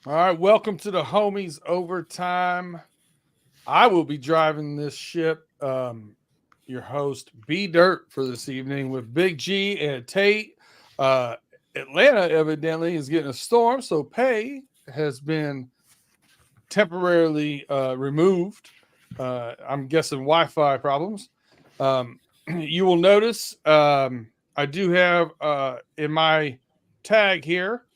All right, welcome to the homies overtime. I will be driving this ship. Your host B Dirt for this evening with Big G and Tate. Uh, Atlanta evidently is getting a storm, so pay has been temporarily removed. I'm guessing Wi-Fi problems. You will notice I do have in my tag here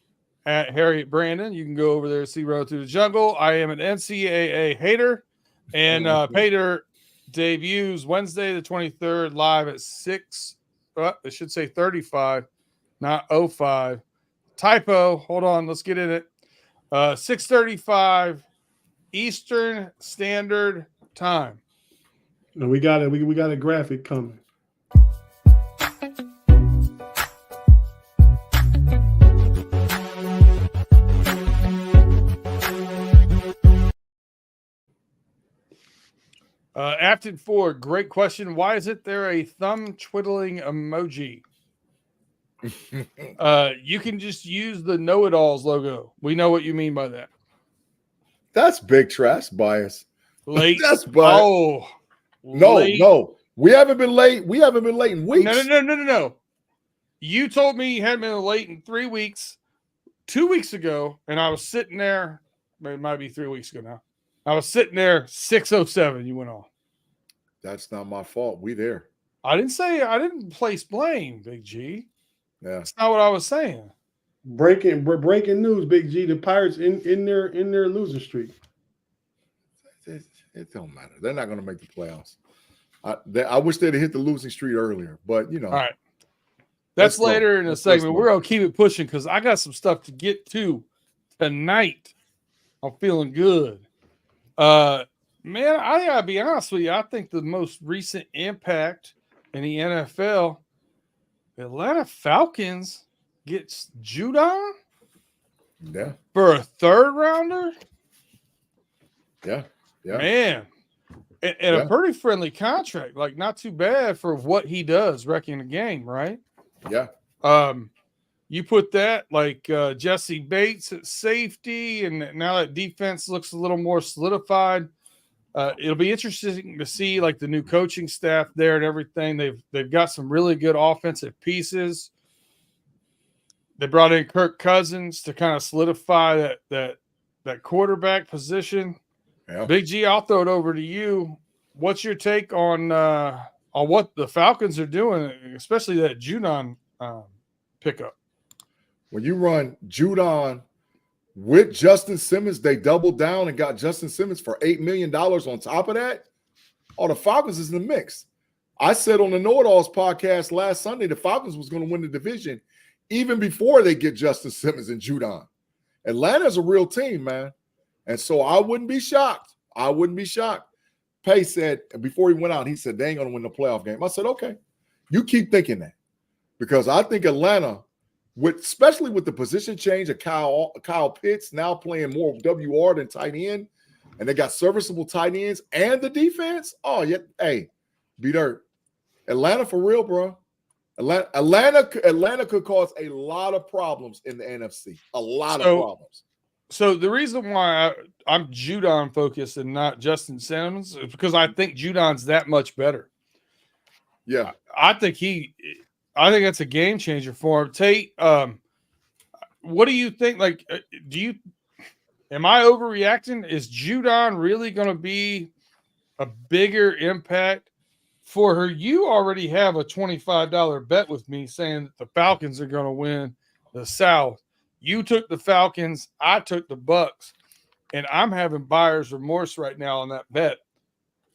at Harriet Brandon. You can go over there and see Road Through the Jungle. I am an NCAA hater, and Pater debuts Wednesday the 23rd live at 6. It should say 35, not 05. Typo. Hold on. Let's get in it. 6:35 Eastern Standard Time. No, we got it. We got a graphic coming. Afton Ford, great question. Why is it there a thumb twiddling emoji? You can just use the know-it-alls logo. We know what you mean by that. That's big trash bias. Late. That's bias. Oh, no. We haven't been late. We haven't been late in weeks. No. You told me you hadn't been late in 3 weeks, 2 weeks ago, and I was sitting there. It might be 3 weeks ago now. I was sitting there 6:07. You went on. That's not my fault. We there. I didn't place blame, Big G. Yeah, that's not what I was saying. Breaking news, Big G. The Pirates in their losing streak. It don't matter. They're not going to make the playoffs. I wish they'd have hit the losing streak earlier, but you know. All right. That's later in the segment. We're going to keep it pushing because I got some stuff to get to tonight. I'm feeling good. Man, I got to be honest with you. I think the most recent impact in the NFL, Atlanta Falcons gets Judon for a third rounder. Yeah. Man. And a pretty friendly contract, like not too bad for what he does wrecking the game, right? Yeah. You put that like Jesse Bates at safety, and now that defense looks a little more solidified. It'll be interesting to see like the new coaching staff there and everything. They've got some really good offensive pieces. They brought in Kirk Cousins to kind of solidify that quarterback position. Yeah. Big G, I'll throw it over to you. What's your take on what the Falcons are doing, especially that Judon pickup? When you run Judon with Justin Simmons, they doubled down and got Justin Simmons for $8 million on top of that. Oh, the Falcons is in the mix. I said on the Know-It-Alls podcast last Sunday, the Falcons was going to win the division even before they get Justin Simmons and Judon. Atlanta's a real team, man. And so I wouldn't be shocked. Pay said, before he went out, he said, they ain't going to win the playoff game. I said, okay, you keep thinking that. Because I think Atlanta, especially with the position change of Kyle Pitts now playing more WR than tight end, and they got serviceable tight ends and the defense. Oh, yeah. Hey, B-Dirt. Atlanta for real, bro. Atlanta could cause a lot of problems in the NFC. A lot of problems. So the reason why I'm Judon focused and not Justin Simmons is because I think Judon's that much better. Yeah. I think that's a game changer for him. Tate, what do you think? Like, am I overreacting? Is Judon really going to be a bigger impact for her? You already have a $25 bet with me saying that the Falcons are going to win the South. You took the Falcons, I took the Bucks, and I'm having buyer's remorse right now on that bet.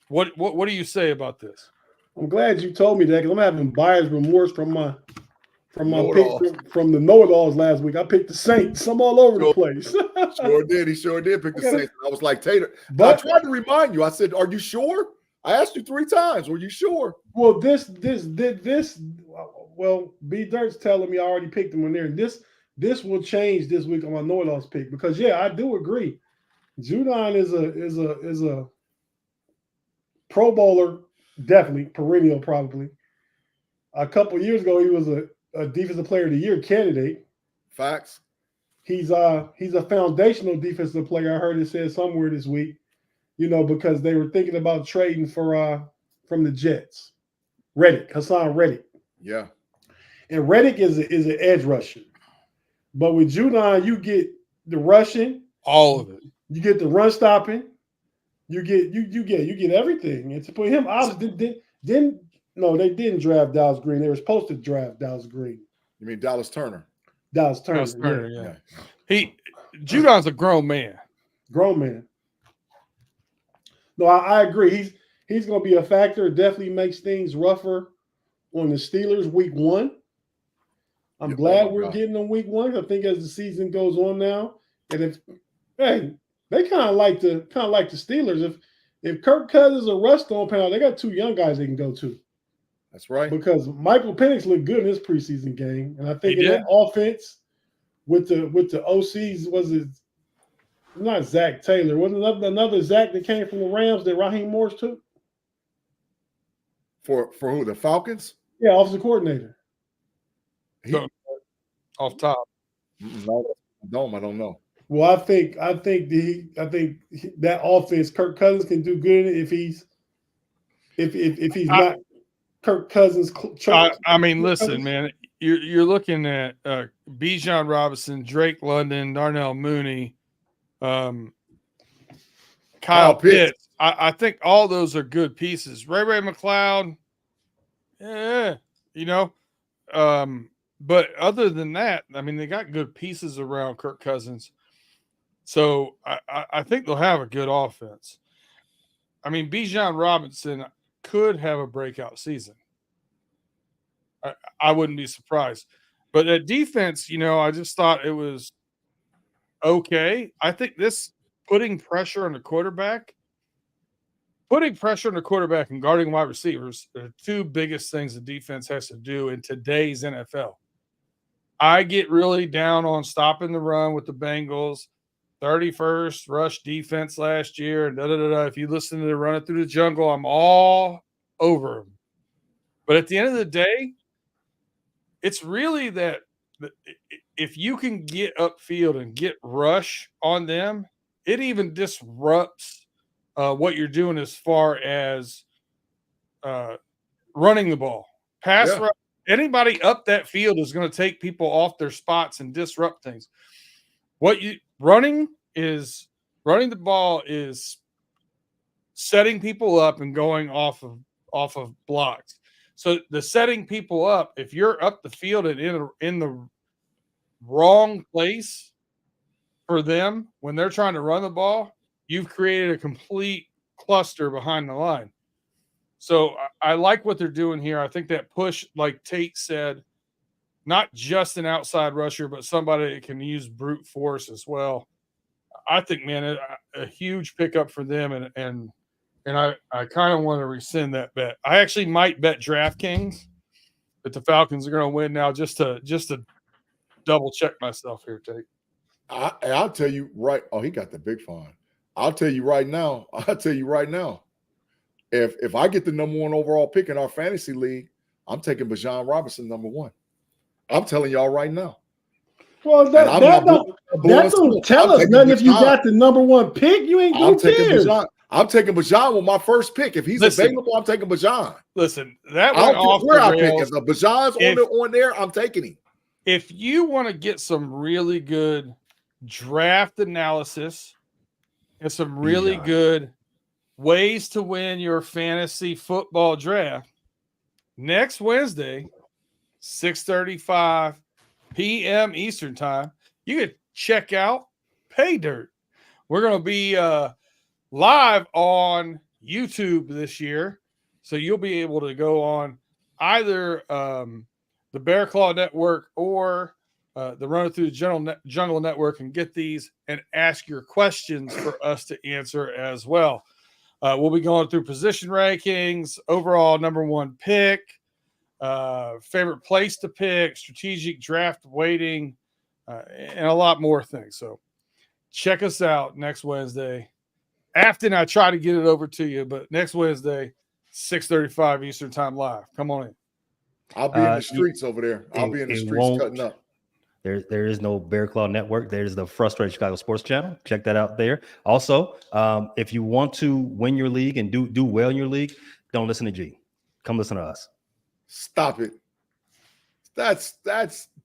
What do you say about this? I'm glad you told me that because I'm having buyer's remorse from my pick from the know-it-alls last week. I picked the Saints. I'm all over the place. He sure did pick the Saints. I was like, Tater. But I tried to remind you. I said, "Are you sure?" I asked you 3 times. Were you sure? Well, well, B Dirt's telling me I already picked him on there. This will change this week on my know-it-alls pick because I do agree. Judon is a Pro Bowler, definitely perennial, probably. A couple years ago, he was a Defensive Player of the Year candidate. Facts. he's a foundational defensive player. I heard it said somewhere this week, because they were thinking about trading for from the Jets. Hassan Reddick. Yeah. And Reddick is an edge rusher. But with Judon, you get the rushing, all of it. You get the run stopping, you get everything. And to put him out, they didn't draft Dallas Green. They were supposed to draft Dallas Green. You mean Dallas Turner? Dallas Turner, yeah. Judon's a grown man. Grown man. No, I agree. He's going to be a factor. It definitely makes things rougher on the Steelers week 1. I'm glad we're getting them week 1. I think as the season goes on now, and they kind of like the Steelers. If Kirk Cousins or Russ don't pan out, they got 2 young guys they can go to. That's right. Because Michael Penix looked good in his preseason game, and I think that offense with the OCs was it not Zach Taylor? Wasn't another Zach that came from the Rams that Raheem Morris took? For who? The Falcons? Yeah, offensive coordinator. Off top. No, I don't know. Well, I think that offense, Kirk Cousins can do good if he's not Kirk Cousins. I mean, listen, man, you're looking at Bijan Robinson, Drake London, Darnell Mooney, Kyle Pitts. I think all those are good pieces. Ray McLeod, but other than that, I mean, they got good pieces around Kirk Cousins. So I think they'll have a good offense. I mean, Bijan Robinson could have a breakout season. I wouldn't be surprised. But at defense, I just thought it was okay. I think putting pressure on the quarterback and guarding wide receivers are the 2 biggest things the defense has to do in today's NFL. I get really down on stopping the run with the Bengals, 31st rush defense last year, and If you listen to the Run It Through the Jungle, I'm all over them. But at the end of the day, it's really that if you can get upfield and get rush on them, it even disrupts what you're doing as far as running the ball. Pass rush. Anybody up that field is going to take people off their spots and disrupt things. Running the ball is setting people up and going off of blocks. So the setting people up, if you're up the field and in the wrong place for them when they're trying to run the ball, you've created a complete cluster behind the line. So I like what they're doing here. I think that push, like Tate said, not just an outside rusher, but somebody that can use brute force as well. I think, man, a huge pickup for them, and I kind of want to rescind that bet. I actually might bet DraftKings that the Falcons are going to win now, just to double check myself here, Tate. I'll tell you right. Oh, he got the big fine. I'll tell you right now. If I get the number 1 overall pick in our fantasy league, I'm taking Bijan Robinson number 1. I'm telling y'all right now. Well, that don't tell us nothing. If you got the number 1 pick, you ain't going to. I'm taking Bijan with my first pick. If he's available, I'm taking Bijan. Listen, that went off the rails. If Bijan's on there, I'm taking him. If you want to get some really good draft analysis and some really good ways to win your fantasy football draft, next Wednesday, 6:35 p.m. Eastern time, you can check out Pay Dirt. We're going to be live on YouTube this year, so you'll be able to go on either the Bear Claw Network or the Run It Through the Jungle Network and get these and ask your questions for us to answer as well. We'll be going through position rankings, overall number 1 pick, favorite place to pick, strategic draft weighting, and a lot more things. So check us out next Wednesday. Afton, I try to get it over to you, but next Wednesday, 6:35 Eastern time live. Come on in. I'll be in the streets over there. I'll be in the streets cutting up. There is no Bear Claw Network. There's the Frustrated Chicago Sports Channel. Check that out there. Also, if you want to win your league and do well in your league, don't listen to G. Come listen to us. Stop it. That's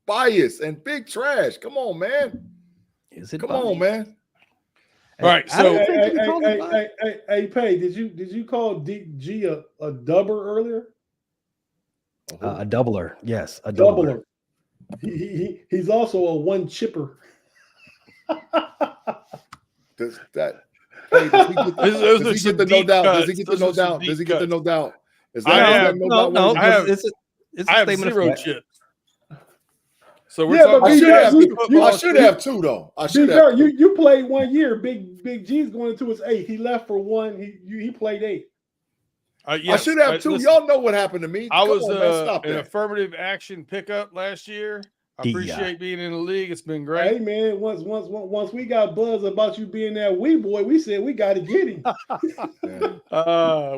bias and big trash. Come on, man. Is it? Come on, man. All right, so hey, Pay, did you call G a dubber earlier? A doubler, yes, a Doubler. He's also a one chipper. Does he get the no doubt? Does he get the no doubt? Does he get the no doubt? Is that no doubt? It's a I have statement 0 of fact. chips. So we're Yeah, talking but I should have 2 though. I should have. You played 1 year. Big G's going into his 8th. He left for 1. He played 8. I yes, should have 2. Listen, Y'all know what happened to me. I was Stop an that. affirmative action pickup last year. I appreciate being in the league. It's been great. Hey man, once we got buzz about you being that wee boy, we said we got to get him.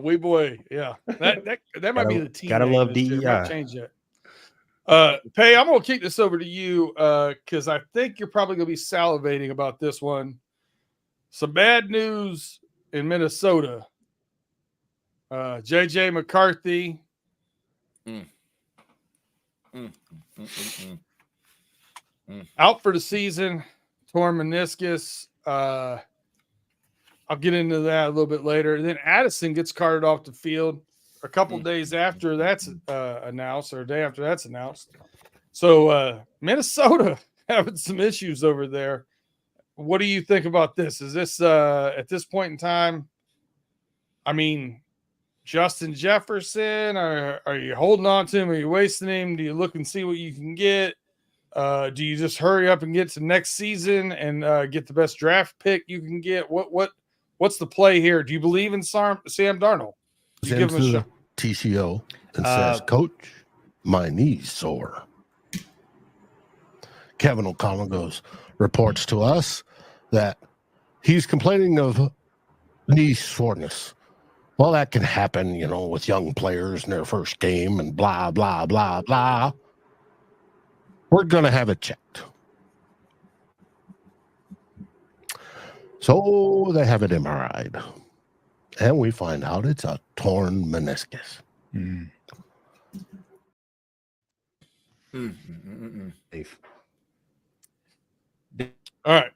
Wee boy, yeah. That might be the team. Gotta love DEI. DEI. Change that. Pay, I'm gonna kick this over to you because I think you're probably gonna be salivating about this one. Some bad news in Minnesota. JJ McCarthy. Out for the season, torn meniscus. I'll get into that a little bit later. And then Addison gets carted off the field a couple days after that's announced, or a day after that's announced. So Minnesota having some issues over there. What do you think about this? Is this at this point in time? I mean, Justin Jefferson, are you holding on to him? Are you wasting him? Do you look and see what you can get? Do you just hurry up and get to next season and get the best draft pick you can get? What's the play here? Do you believe in Sam Darnold? Do you give him a shot? TCO and says, Coach, my knee's sore. Kevin O'Connell reports to us that he's complaining of knee soreness. Well, that can happen, with young players in their first game and blah, blah, blah, blah. We're going to have it checked. So they have it MRI'd. And we find out it's a torn meniscus. All right.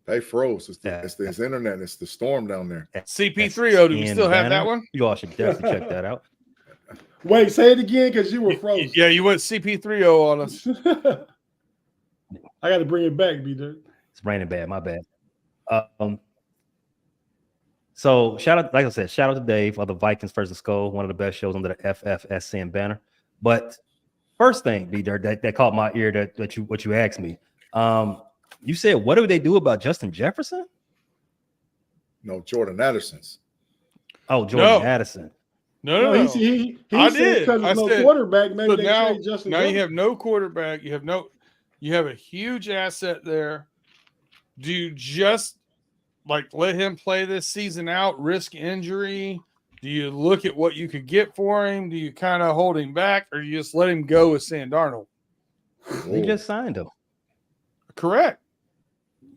They froze. It's the internet. It's the storm down there. CP3O, do we still have that one? You all should definitely check that out. Wait, say it again because you were frozen. Yeah, you went CP3O on us. I got to bring it back, B-Dirt. It's raining bad. My bad. So shout out to Dave of the Vikings versus Skull, one of the best shows under the FFSN banner. But first thing, B-Dirt, that caught my ear that you asked me. You said, what do they do about Justin Jefferson? No, Jordan Addison's. Oh, Jordan Addison. No. He I said did. because there's no quarterback. Maybe so they now, trade Justin. Now you have no quarterback. You have a huge asset there. Do you just let him play this season out, risk injury? Do you look at what you could get for him? Do you kind of hold him back, or you just let him go with Sam Darnold? They just signed him. Correct.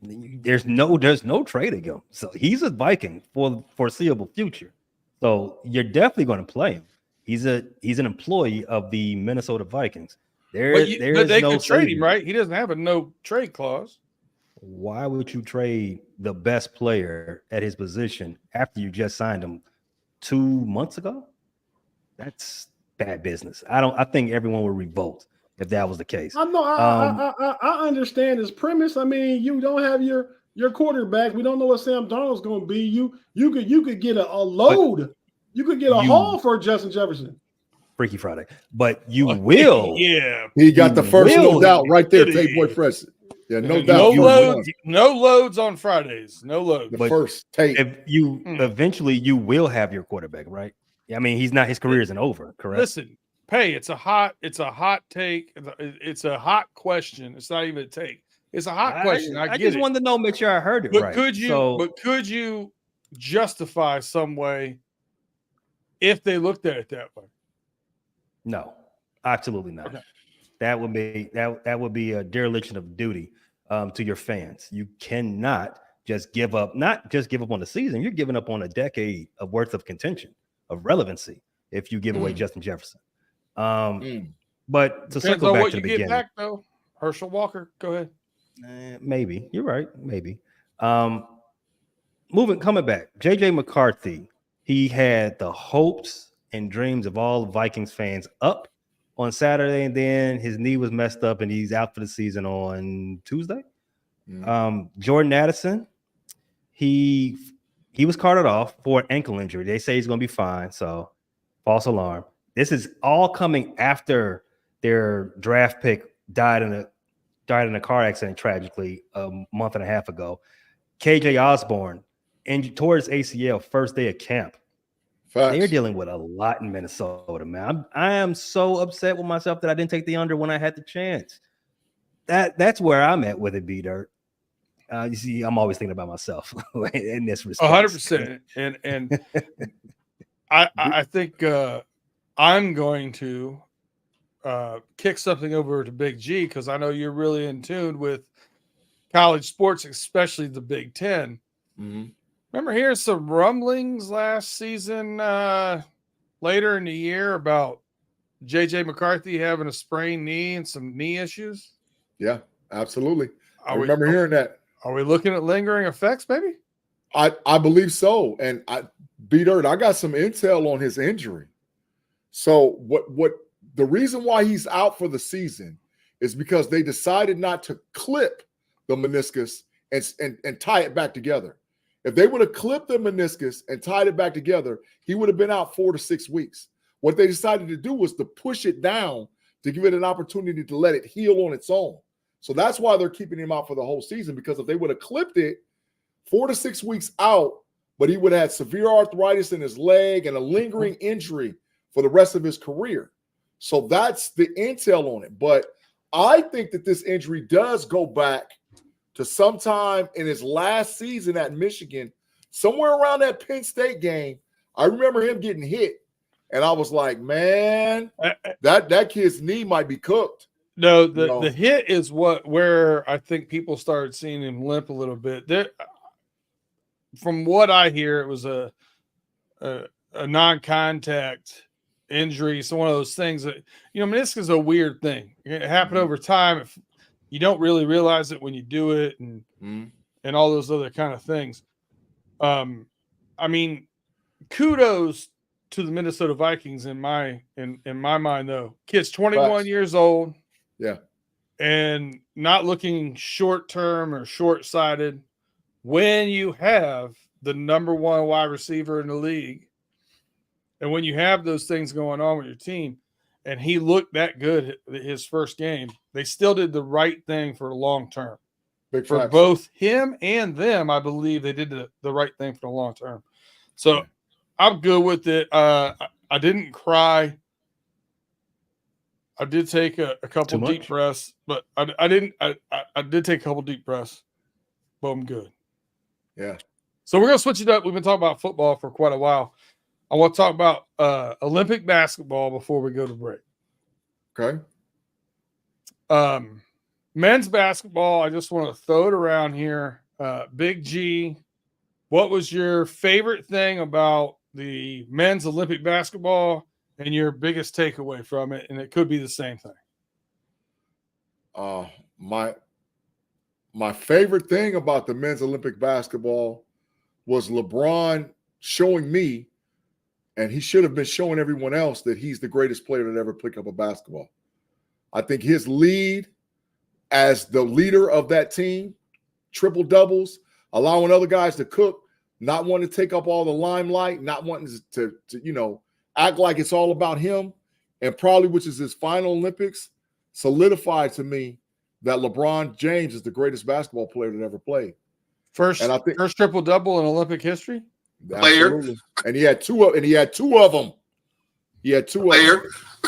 There's no trading him. So he's a Viking for the foreseeable future. So you're definitely going to play him. He's an employee of the Minnesota Vikings. But they could trade him, right? He doesn't have a no trade clause. Why would you trade the best player at his position after you just signed him 2 months ago? That's bad business. I think everyone would revolt if that was the case. I understand his premise. I mean, you don't have your quarterback. We don't know what Sam Darnold's going to be. You could get a load. You could get a haul for Justin Jefferson. Freaky Friday. But you will. Yeah. He got the first no doubt right there, Tate Boy Fresh. Yeah, no doubt. No loads on Fridays. No loads. The first Tate. If you eventually you will have your quarterback, right? I mean, his career isn't over, correct? Listen, Pay, it's a hot take. It's a hot question. It's not even a take. It's a hot question. I just wanted to know, make sure I heard it but right. Could you justify some way if they looked at it that way? No, absolutely not. Okay. that would be a dereliction of duty to your fans. You cannot just give up, not just give up on the season. You're giving up on a decade of worth of contention, of relevancy, if you give away Justin Jefferson. But to Depends circle on back what to you the get beginning, back though. Herschel Walker, go ahead. Maybe you're right. Maybe. Coming back, JJ McCarthy, he had the hopes and dreams of all Vikings fans up on Saturday, and then his knee was messed up and he's out for the season on Tuesday. Jordan Addison, he was carted off for an ankle injury. They say he's going to be fine, so false alarm. This is all coming after their draft pick died in a car accident tragically a month and a half ago. KJ Osborne tore his ACL first day of camp. Facts. They're dealing with a lot in Minnesota, man. I am so upset with myself that I didn't take the under when I had the chance. That's where I'm at with it, B-Dirt. You see, I'm always thinking about myself in this respect. 100%. And I think I'm going to kick something over to Big G because I know you're really in tune with college sports, especially the Big Ten. Remember hearing some rumblings last season, later in the year, about JJ McCarthy having a sprained knee and some knee issues? Yeah, absolutely. I remember hearing that. Are we looking at lingering effects, maybe? I believe so. And B-Dirt, I got some intel on his injury. So what the reason why he's out for the season is because they decided not to clip the meniscus and tie it back together. If they would have clipped the meniscus and tied it back together, he would have been out 4 to 6 weeks. What they decided to do was to push it down to give it an opportunity to let it heal on its own. So that's why they're keeping him out for the whole season, because if they would have clipped it 4 to 6 weeks out, but he would have had severe arthritis in his leg and a lingering injury for the rest of his career. So that's the intel on it. But I think that this injury does go back to sometime in his last season at Michigan, somewhere around that Penn State game. I remember him getting hit, and I was like, man, that kid's knee might be cooked. No, the hit is where I think people started seeing him limp a little bit. From what I hear, it was a non-contact injury. So one of those things that, meniscus is a weird thing. It happened over time. If you don't really realize it when you do it, and all those other kind of things. I mean, kudos to the Minnesota Vikings in my mind, though. Kid's 21 years old. Yeah. And not looking short-term or short-sighted when you have the number one wide receiver in the league. And when you have those things going on with your team, and he looked that good his first game, they still did the right thing for the long term. For both him and them, I believe they did the right thing for the long term. So I'm good with it. I didn't cry. I did take a couple deep breaths, but I didn't. I did take a couple deep breaths, but I'm good. Yeah. So we're gonna switch it up. We've been talking about football for quite a while. I want to talk about Olympic basketball before we go to break. Okay. Men's basketball. I just want to throw it around here. Big G, what was your favorite thing about the men's Olympic basketball? And your biggest takeaway from it, and it could be the same thing. My favorite thing about the men's Olympic basketball was LeBron showing me, and he should have been showing everyone else, that he's the greatest player that ever picked up a basketball. I think his lead as the leader of that team, triple doubles, allowing other guys to cook, not wanting to take up all the limelight, not wanting to act like it's all about him, and probably, which is his final Olympics, solidified to me that LeBron James is the greatest basketball player that ever played. First triple double in Olympic history. Absolutely. And he had two of them. He had two of them.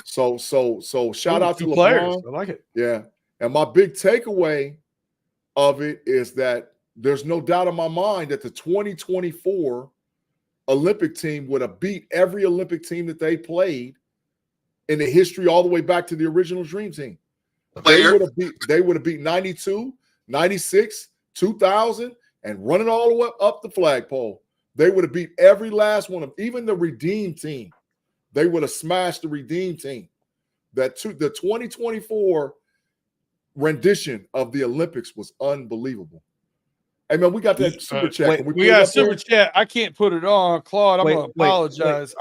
So shout out to LeBron. Players. I like it. Yeah. And my big takeaway of it is that there's no doubt in my mind that the 2024 Olympic team would have beat every Olympic team that they played in the history all the way back to the original Dream Team. They would have beat 92, 96, 2000, and running all the way up the flagpole. They would have beat every last one of them, even the redeemed team. They would have smashed the redeemed team. The 2024 rendition of the Olympics was unbelievable. Hey man, we got that super chat. We got a super chat. I can't put it on, Claude. I'm gonna apologize.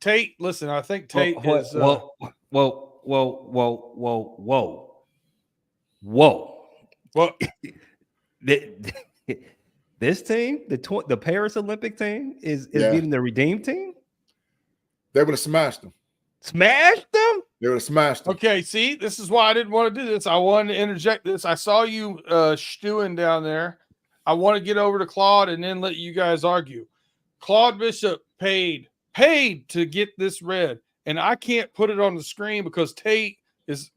Tate, listen, I think Tate is. Whoa. Well, this team, the Paris Olympic team, is beating the redeemed team. They would have smashed them. Smashed them? They would have smashed them. Okay, see, this is why I didn't want to do this. I wanted to interject this. I saw you stewing down there. I want to get over to Claude and then let you guys argue. Claude Bishop paid to get this read, and I can't put it on the screen because Tate is,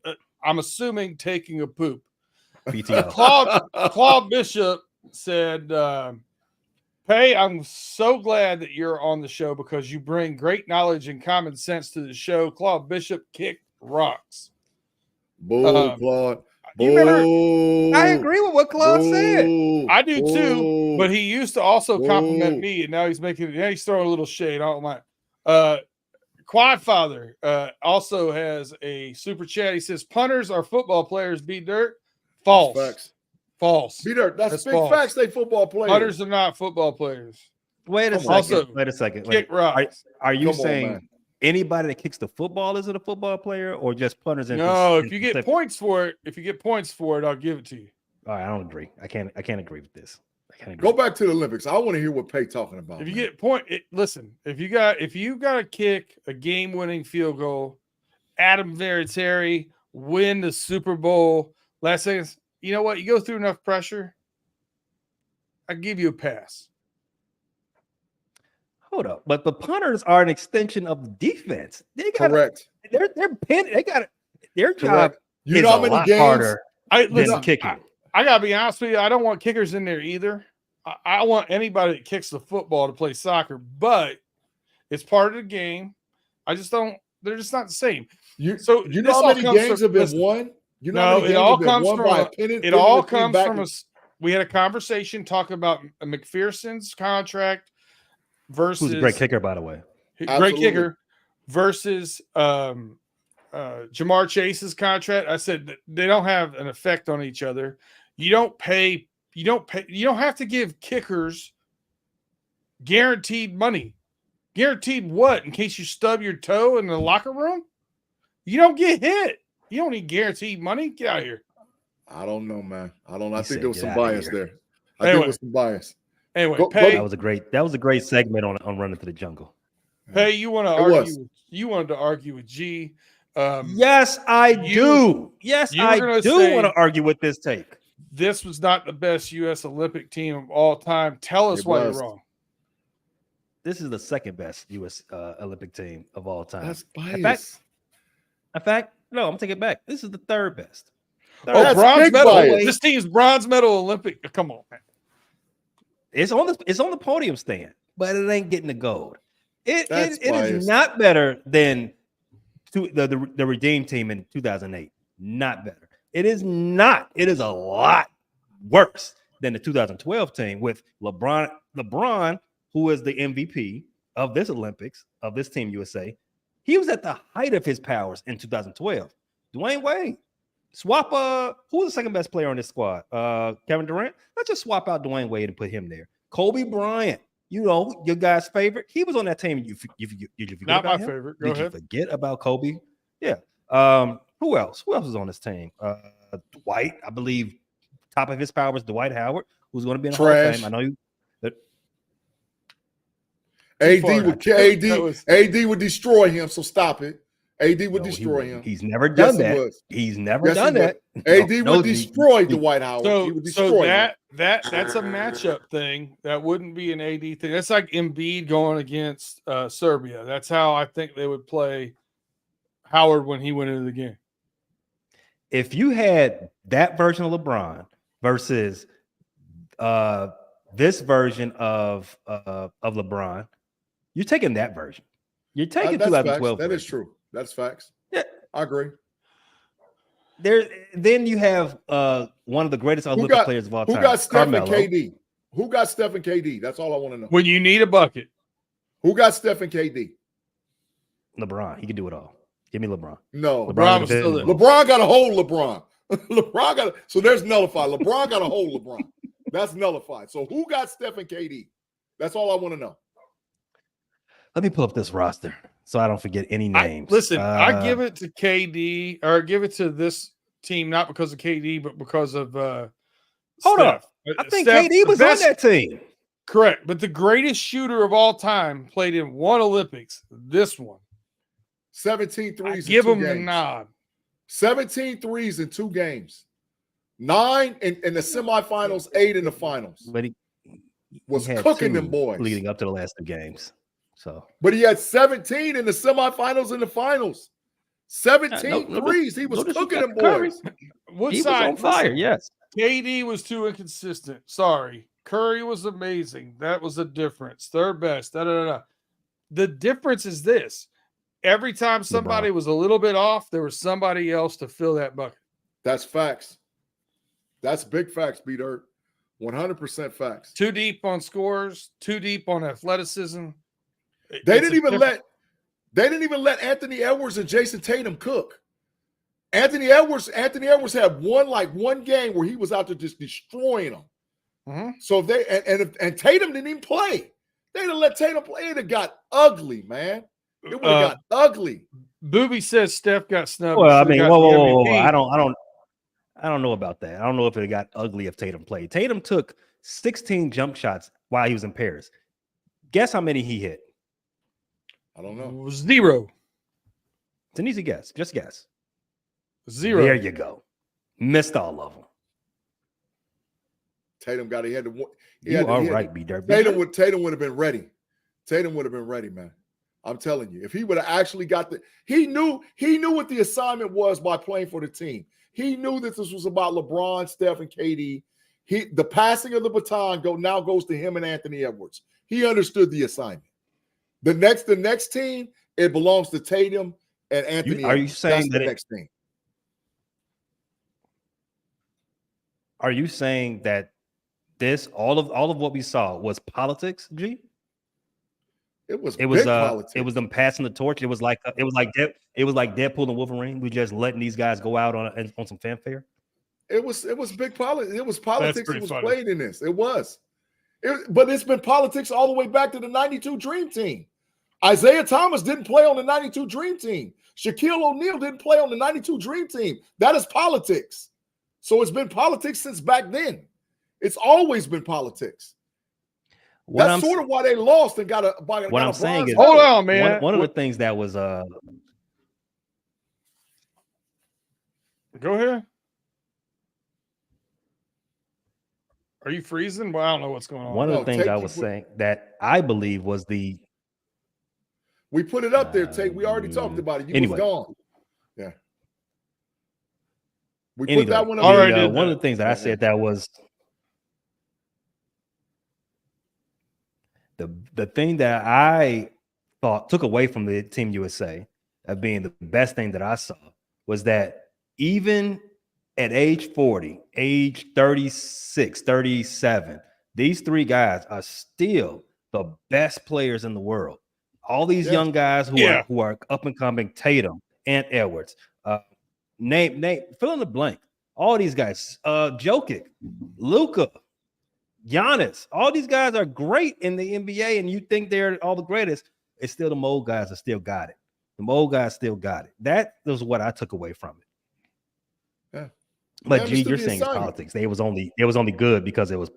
I'm assuming, taking a poop. Claude Bishop said, Pay, I'm so glad that you're on the show because you bring great knowledge and common sense to the show. Claude Bishop kicked rocks. Boo, Claude. Boo. I agree with what Claude said. I do too, but he used to also compliment me, and now he's throwing a little shade. I don't mind. Quad Father also has a super chat. He says, punters are football players, be dirt. False. Facts. False. Be dirt. That's big false. facts. They football players. Punters are not football players. Wait a second. Also, wait a second. Kick rocks. Are you saying anybody that kicks the football isn't a football player, or just punters? No, if you get points for it, I'll give it to you. All right, I don't agree. I can't agree with this. Go back to the Olympics. I want to hear what Pay talking about. If you get listen. If you got to kick a game-winning field goal, Adam Vinatieri win the Super Bowl. Last seconds. You know what? You go through enough pressure, I give you a pass. Hold up, but the punters are an extension of the defense. Correct. They're pinned. They got their job. You know how many games harder than kicking. I gotta be honest with you. I don't want kickers in there either. I want anybody that kicks the football to play soccer, but it's part of the game. I just don't. They're just not the same. You know how many games have been won? You know, it all comes from we had a conversation talking about McPherson's contract versus who's a great kicker, by the way. Great kicker versus Jamar Chase's contract. I said that they don't have an effect on each other. You don't have to give kickers guaranteed money. Guaranteed what? In case you stub your toe in the locker room? You don't get hit. You don't need guaranteed money. Get out of here. I don't know, man. I think there was some bias there. I think there was some bias. Anyway, that was a great segment on Running to the Jungle. Hey, you want to argue? You wanted to argue with G. Yes, I do. Yes, I do want to argue with this take. This was not the best U.S. Olympic team of all time. Tell us why you're wrong. This is the second best U.S. Olympic team of all time. That's bias. In fact, no, I'm taking it back. This is the third best. Bronze medal. This team's bronze medal Olympic. Come on, man. It's on the podium stand, but it ain't getting the gold. It is not better than the Redeemed team in 2008. Not better. It is not. It is a lot worse than the 2012 team with LeBron, who is the MVP of this Olympics, of this Team USA. He was at the height of his powers in 2012. Dwayne Wade. Swap who was the second best player on this squad? Kevin Durant. Let's just swap out Dwayne Wade and put him there. Kobe Bryant, you know, your guy's favorite. He was on that team. Did you forget Not about my him? favorite. Did you forget about Kobe? Yeah. Who else? Who else was on this team? Dwight, I believe, top of his powers, Dwight Howard, who's going to be in the Hall of Fame. I know you. AD would destroy him, so stop it. AD would destroy him. He's never done that. He's never done that. AD would destroy Dwight Howard. So, he would destroy him. That's a matchup thing. That wouldn't be an AD thing. That's like Embiid going against Serbia. That's how I think they would play Howard when he went into the game. If you had that version of LeBron versus this version of LeBron, you're taking that version. You're taking 2012. That is true. That's facts. Yeah, I agree. Then you have one of the greatest Olympic got- players of all Who time. got Steph and Carmelo. KD? Who got Steph and KD? That's all I want to know. When you need a bucket, Who got Steph and KD? LeBron. He can do it all. Give me LeBron. No. LeBron was still there. LeBron got a hold LeBron. LeBron got so there's nullified. LeBron got a hold LeBron. That's nullified. So who got Steph and KD? That's all I want to know. Let me pull up this roster so I don't forget any names. I give it to KD or give it to this team not because of KD but because of Hold Steph. up. I think Steph, KD was the best- on that team. Correct, but the greatest shooter of all time played in one Olympics. This one, 17 threes give in him 2 the games. nod. 17 threes in 2 games. 9 in the semifinals, 8 in the finals. But he Was had cooking 2 them boys. leading up to the last 2 games. So But he had 17 in the semifinals and the finals. 17 no, threes. He was no cooking them Curry. boys. What he was side? on fire. Yes. KD was too inconsistent. Sorry. Curry was amazing. That was a difference. Third best. Da, da, da, da. The difference is this. Every time somebody was a little bit off, there was somebody else to fill that bucket. That's facts. That's big facts, B-Dirt. 100% facts. Too deep on scores, too deep on athleticism. They didn't even let Anthony Edwards and Jason Tatum cook. Anthony Edwards had one game where he was out there just destroying them. Mm-hmm. So if they and Tatum didn't even play. They'd have let Tatum play. It got ugly, man. It would have got ugly. Booby says Steph got snubbed. Well, I Should've mean, got whoa. the MVP. I don't know about that. I don't know if it got ugly if Tatum played. Tatum took 16 jump shots while he was in Paris. Guess how many he hit? I don't know. 0. It's an easy guess. Just guess. 0. There you go. Missed all of them. Tatum got he had to. You are right, B-Dirt. Tatum would have been ready. Tatum would have been ready, man. I'm telling you, if he would have actually got he knew what the assignment was by playing for the team. He knew that this was about LeBron, Steph, and KD. The passing of the baton goes to him and Anthony Edwards. He understood the assignment. The next team, it belongs to Tatum and Anthony. Are you saying That's that the next team? Are you saying that this all of what we saw was politics, G? It was politics. It was them passing the torch. It was like Deadpool and Wolverine. We just letting these guys go out on some fanfare. It was big politics. It was politics that was funny. played in this. It was. But it's been politics all the way back to the 92 Dream Team. Isaiah Thomas didn't play on the 92 Dream Team. Shaquille O'Neal didn't play on the 92 Dream Team. That is politics. So it's been politics since back then. It's always been politics. That's sort of why they lost and got a. What I'm saying is, hold on, man. One of the things that was Go ahead. Are you freezing? Well, I don't know what's going on. One of the things I was saying that I believe was the. We put it up there, Tate. We already talked about it. You was gone. Yeah. We put that one up. All right. One of the things that I said that was the thing that I thought took away from the Team USA of being the best thing that I saw was that even at age 40, age 36, 37, these 3 guys are still the best players in the world. All these young guys who are up and coming, Tatum and Edwards, name, fill in the blank. All these guys, Jokic, Luka, Giannis, all these guys are great in the NBA, and you think they're all the greatest. It's still the old guys that still got it. The old guys still got it. That was what I took away from it. Yeah. But G, you're saying it's politics. It was only good because they were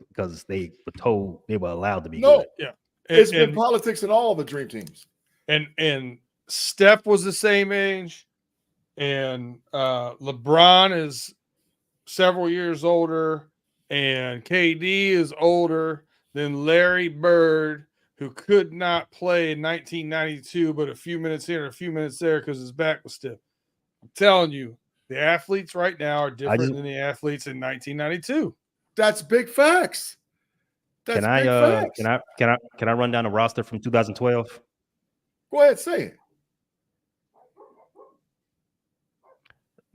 told they were allowed to be good. Yeah. It's been politics in all the dream teams. And Steph was the same age, and LeBron is several years older, and KD is older than Larry Bird, who could not play in 1992, but a few minutes here and a few minutes there because his back was stiff. I'm telling you, the athletes right now are different than the athletes in 1992. That's big facts. Can I run down a roster from 2012? Go ahead, say it.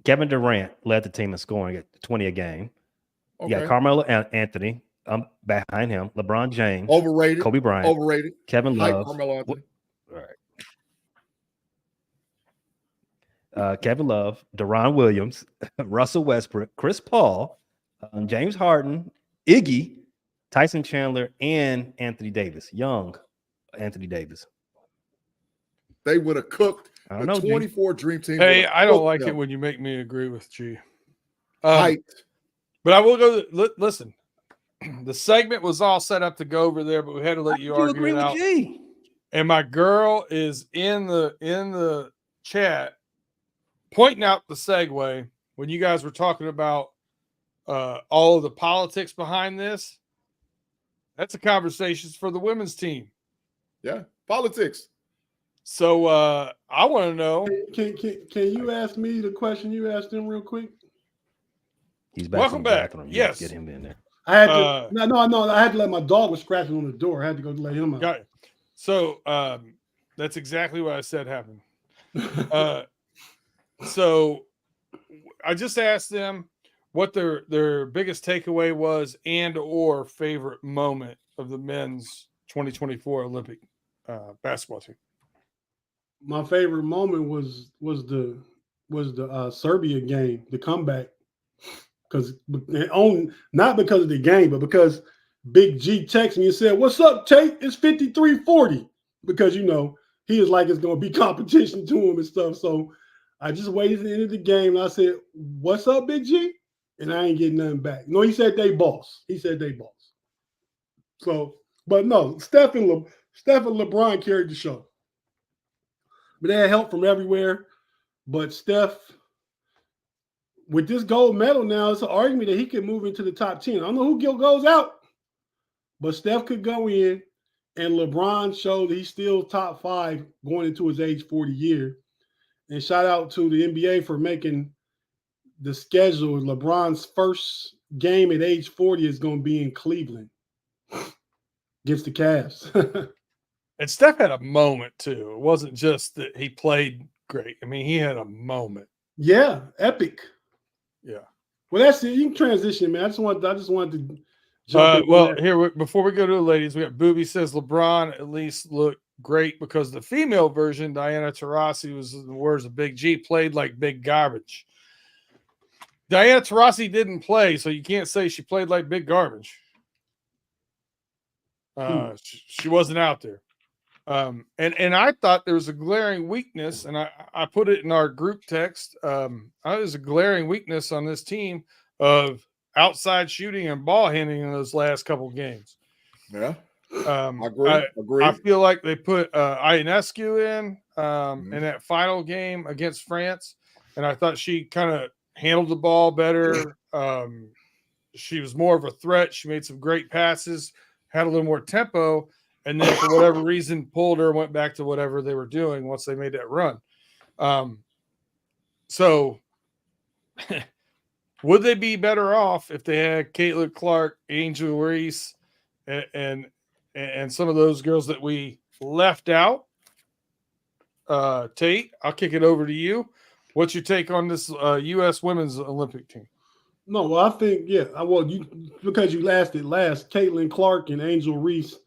Kevin Durant led the team in scoring at 20 a game. You Okay. got Carmelo Anthony behind him, LeBron James, Overrated. Kobe Bryant, Overrated. Kevin Hype Love. Carmelo Anthony. Kevin Love, Deron Williams, Russell Westbrook, Chris Paul, James Harden, Iggy, Tyson Chandler, and Anthony Davis. Young Anthony Davis. They would have cooked I the don't know, G. 24 Dream Team. Hey, would've I don't cooked like them. it when you make me agree with G. Hyped. But I will go. Listen, the segment was all set up to go over there, but we had to let you argue agree it with out. G? And my girl is in the chat pointing out the segue when you guys were talking about all of the politics behind this. That's a conversation for the women's team. Yeah. Politics. So I want to know. Can you ask me the question you asked them real quick? He's back Welcome from the back. bathroom. Yes. Get him in there. I had to no. I had to let my dog was scratching on the door. I had to go let him out. Got it. So that's exactly what I said happened. So I just asked them what their biggest takeaway was and or favorite moment of the men's 2024 Olympic basketball team. My favorite moment was the Serbia game, the comeback, because not because of the game, but because Big G texted me and said, "What's up, Tate? It's 53-40," because he is like it's going to be competition to him and stuff. So I just waited to the end of the game and I said, "What's up, Big G?" And I ain't getting nothing back. No, he said they boss. So, but no, Steph and LeBron carried the show. But they had help from everywhere. But Steph, with this gold medal now, it's an argument that he could move into the top 10. I don't know who goes out, but Steph could go in, and LeBron showed he's still top 5 going into his age 40 year. And shout out to the NBA for making the schedule. LeBron's first game at age 40 is going to be in Cleveland against the Cavs. And Steph had a moment too. It wasn't just that he played great. I mean, he had a moment. Yeah, epic. Yeah. Well, that's it. You can transition, man. I just wanted to jump in. Well, here before we go to the ladies, we got Booby says LeBron at least looked great because the female version, Diana Taurasi, was the words of Big G, played like big garbage. Diana Taurasi didn't play, so you can't say she played like big garbage. She wasn't out there. And I thought there was a glaring weakness, and I put it in our group text. There's a glaring weakness on this team of outside shooting and ball handling in those last couple games. Yeah. I agree. I feel like they put Ionescu in that final game against France, and I thought she kind of handled the ball better. She was more of a threat. She made some great passes, had a little more tempo, and then for whatever reason pulled her and went back to whatever they were doing once they made that run. So would they be better off if they had Caitlin Clark, Angel Reese, and some of those girls that we left out? Tate, I'll kick it over to you. What's your take on this U.S. women's Olympic team? No, well, I think, because you last, Caitlin Clark and Angel Reese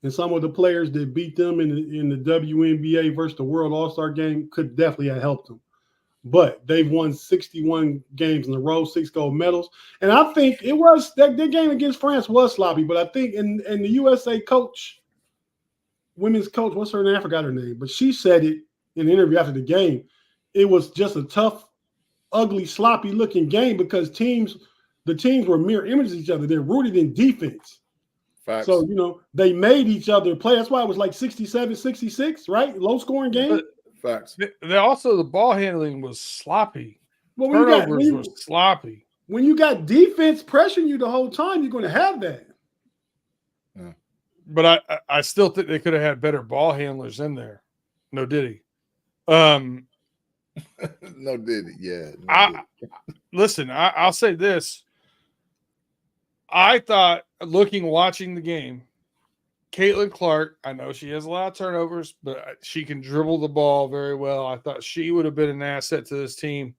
and some of the players that beat them in the WNBA versus the World All-Star game could definitely have helped them. But they've won 61 games in a row, 6 gold medals. And I think it was that their game against France was sloppy, but I think in the USA coach, women's coach, what's her name? I forgot her name, but she said it in the interview after the game. It was just a tough, ugly, sloppy looking game because the teams were mirror images of each other. They're rooted in defense. Facts. So, they made each other play. That's why it was like 67-66, right? Low scoring game. Facts. Also, the ball handling was sloppy. Well, Turnovers were sloppy. When you got defense pressuring you the whole time, you're going to have that. Yeah. But I still think they could have had better ball handlers in there. No diddy. No diddy. Yeah. Listen, I'll say this. I thought, watching the game, Caitlin Clark, I know she has a lot of turnovers, but she can dribble the ball very well. I thought she would have been an asset to this team.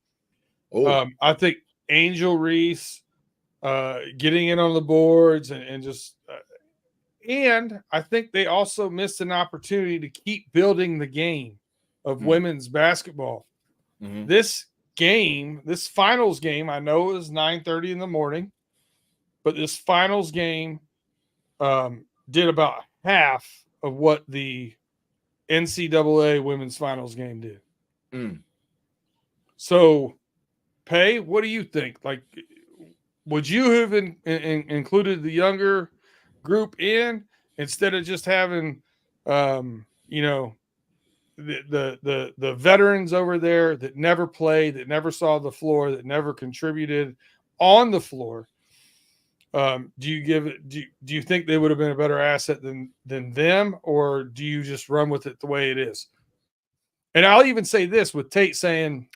I think Angel Reese getting in on the boards and just and I think they also missed an opportunity to keep building the game of women's basketball. This finals game, I know it was 9:30 in the morning, but this finals game did about half of what the NCAA women's finals game did. So, Pay, what do you think? Like, would you have included the younger group in instead of just having, the veterans over there that never played, that never saw the floor, that never contributed on the floor? Do you think they would have been a better asset than them, or do you just run with it the way it is? And I'll even say this with Tate saying,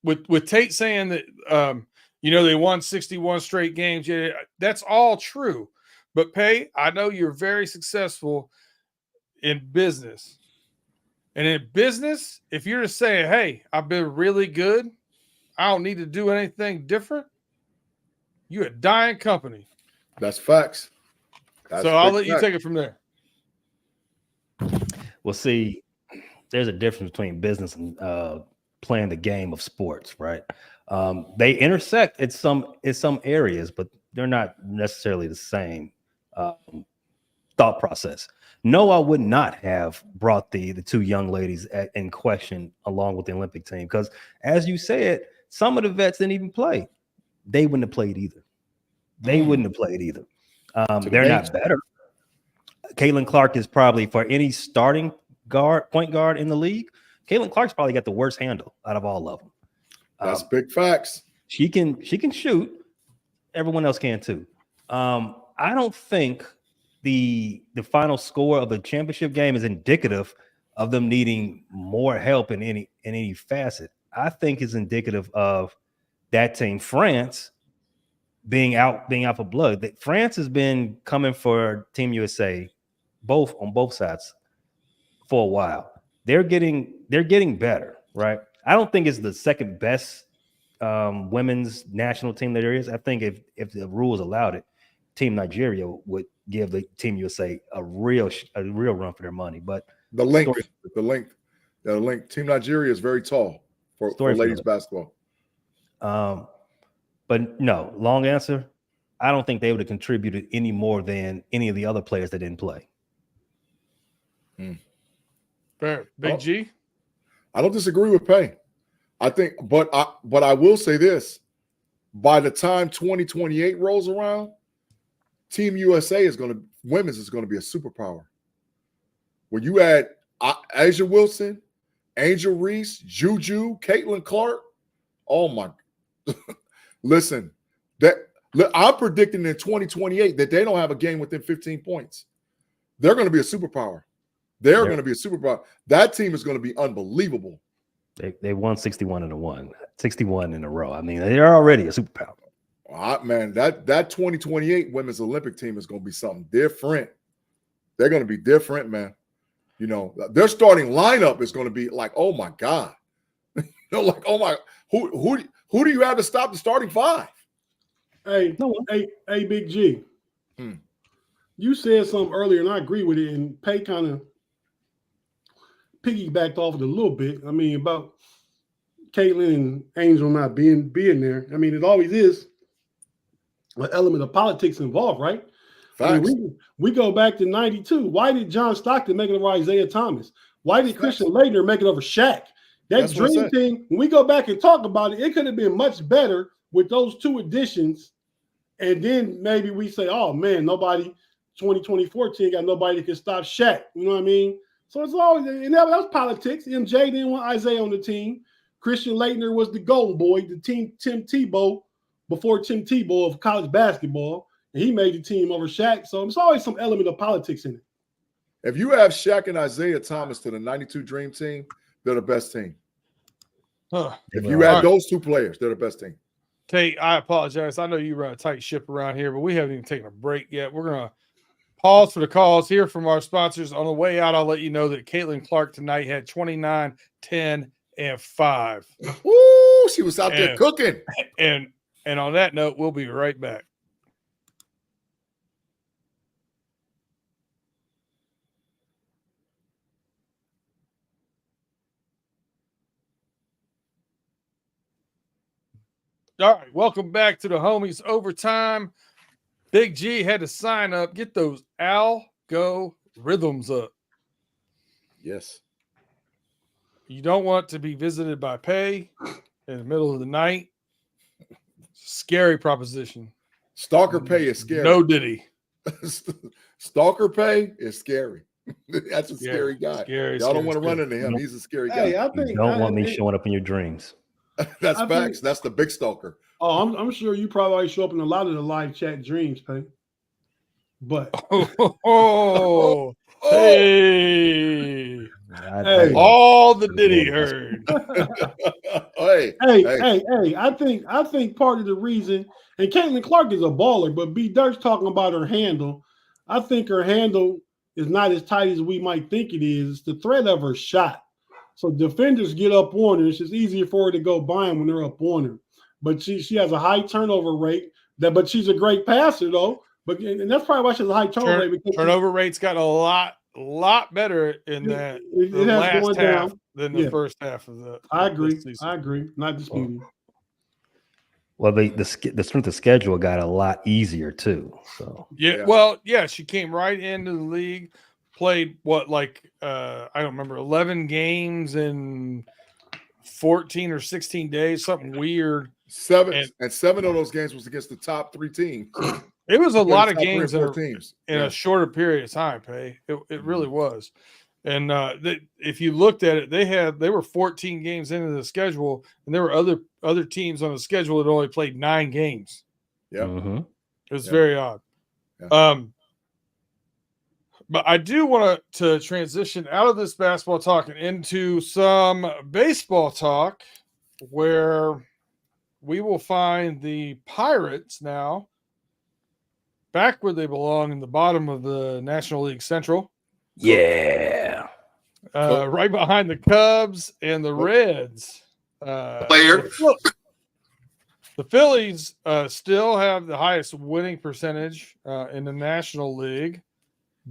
with Tate saying that they won 61 straight games. Yeah, that's all true. But Pay, I know you're very successful in business. And in business, if you're just saying, hey, I've been really good, I don't need to do anything different, you're a dying company. That's facts. So I'll let you take it from there. Well, see, there's a difference between business and playing the game of sports, right? They intersect in some areas, but they're not necessarily the same thought process. No, I would not have brought the two young ladies in question along with the Olympic team because, as you said, some of the vets didn't even play. They wouldn't have played either. They're not better. Caitlin Clark is probably, for any starting point guard in the league, Caitlin Clark's probably got the worst handle out of all of them. That's big facts. She can shoot. Everyone else can too. I don't think the final score of the championship game is indicative of them needing more help in any facet. I think it's indicative of that team, France, being out for blood. France has been coming for Team USA, on both sides, for a while. They're getting better, right? I don't think it's the second best women's national team that there is. I think if the rules allowed it, Team Nigeria would give the Team USA a real run for their money. But the length. Team Nigeria is very tall for ladies basketball. But no, long answer. I don't think they would have contributed any more than any of the other players that didn't play. Fair. Big G? I don't disagree with Pay. I think, but I will say this: by the time 2028 rolls around, Team USA women's is going to be a superpower. When you add Asia Wilson, Angel Reese, Juju, Caitlin Clark, oh my! Listen, I'm predicting in 2028 that they don't have a game within 15 points. They're going to be a superpower. They're going to be a superpower. That team is going to be unbelievable. They won 61 in a row. I mean, they're already a superpower. Man, that 2028 women's Olympic team is going to be something different. They're going to be different, man. Their starting lineup is going to be like, oh my God. Like, oh my, who do you have to stop the starting five? Hey, Big G. You said something earlier, and I agree with it, and Pay kind of piggybacked off it a little bit. I mean, about Caitlin and Angel not being there. I mean, it always is an element of politics involved, right? I mean, we go back to 92. Why did John Stockton make it over Isaiah Thomas? Why did Christian Laettner make it over Shaq? That dream team, when we go back and talk about it, it could have been much better with those two additions. And then maybe we say, oh, man, 2024 team got nobody that can stop Shaq. You know what I mean? So it's always, and that was politics. MJ didn't want Isaiah on the team. Christian Laettner was the golden boy, the Tim Tebow, before Tim Tebow of college basketball. And he made the team over Shaq. So it's always some element of politics in it. If you have Shaq and Isaiah Thomas to the 92 Dream Team, they're the best team. If you add those two players, they're the best team. Tate, I apologize. I know you run a tight ship around here, but we haven't even taken a break yet. We're going to pause for the calls, hear from our sponsors. On the way out, I'll let you know that Caitlin Clark tonight had 29, 10, and 5. Woo! Woo! She was out there And- cooking. And on that note, we'll be right back. All right, welcome back to the homies overtime. Big G had to sign up, get those algo rhythms up. Yes. You don't want to be visited by pay in the middle of the night. Scary proposition. Stalker pay is scary. No diddy. Stalker pay is scary. That's a scary guy. Scary, Y'all don't scary, want to run scary. into him. He's a scary guy. Hey, I You think don't want me showing up in your dreams. That's I facts. think- That's the big stalker. Oh, I'm sure you probably already show up in a lot of the live chat dreams, Tate. But Oh, hey. Hey. All the diddy heard. Hey, hey, I think part of the reason, and Caitlin Clark is a baller, but B Dirk's talking about her handle. I think her handle is not as tight as we might think it is. It's the threat of her shot. So defenders get up on her. It's just easier for her to go by them when they're up on her. But she has a high turnover rate. But she's a great passer though. And that's probably why she has a high turnover rate. Because Turnover rate's got a lot better in that it the has last gone half down. than the Yeah. first half of the. I agree. this season. I agree. Not disputing. Well, the strength of schedule got a lot easier too. So Yeah, Yeah. well, yeah, she came right into the league, played I don't remember, 11 games in 14 or 16 days, something weird. seven And- of those games was against the top 3 teams. It was a lot of Top 3 or games 4 in teams. a Yeah. shorter period of time. It Mm-hmm. really was. And if you looked at it, they were 14 games into the schedule, and there were other teams on the schedule that only played 9 games. Yep. Mhm. It was Yeah. very odd. Yeah. But I do want to transition out of this basketball talk and into some baseball talk, where we will find the Pirates now back where they belong in the bottom of the National League Central, Yeah. right behind the Cubs and the Reds. Player. The Phillies still have the highest winning percentage in the National League,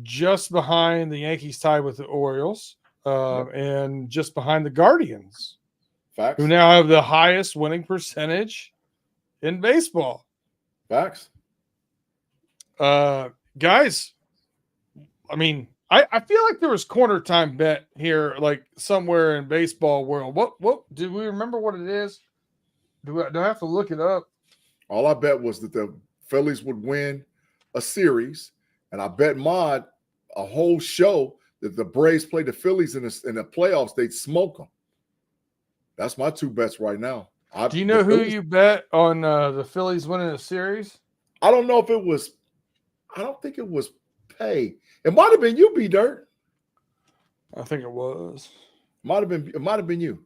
just behind the Yankees, tied with the Orioles, and just behind the Guardians, Facts. who now have the highest winning percentage in baseball. Facts. Guys, I mean, I feel like there was corner time bet here, like somewhere in baseball world. What do we remember what it is? Do I have to look it up? All I bet was that the Phillies would win a series, and I bet Mod a whole show that the Braves played the Phillies in the playoffs, they'd smoke them. That's my 2 bets right now. Do you know who you bet on the Phillies winning a series? I don't know if it was. I don't think it was Pay. It might have been you, B Dirt. I think it was. It might have been you.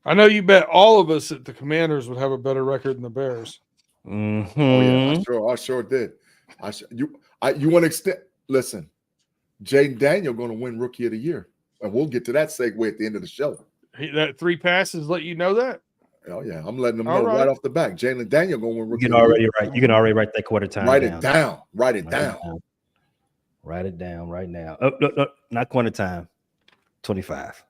I know you bet all of us that the Commanders would have a better record than the Bears. Mhm. Oh yeah, I sure did. You want to extend? Listen, Jaden Daniel going to win Rookie of the Year, and we'll get to that segue at the end of the show. That 3 passes let you know that. Oh yeah, I'm letting them All know right. right off the back. Jalen Daniel going to win You Rookie can of the Year. already write. You can already write that quarter time. Write down. it down. Write it Write down. it down. Write it down right now. Oh, no, not quarter time. 25.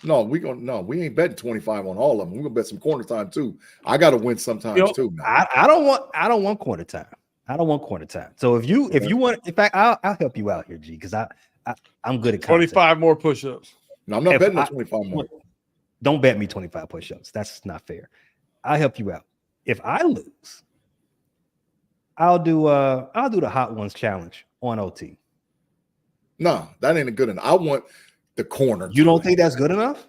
No, we ain't betting 25 on all of them. We're gonna bet some corner time too. I got to win sometimes too. Now. I don't want quarter time. I don't want quarter time. So if you want, in fact, I'll help you out here, G, because I'm good at content. 25 more push-ups. No, I'm not If betting I- on 25 more. Don't bet me 25 push-ups. That's not fair. I'll help you out. If I lose, I'll do the Hot Ones challenge on OT. No, that ain't a good enough. I want the corner. You don't time. think that's good enough?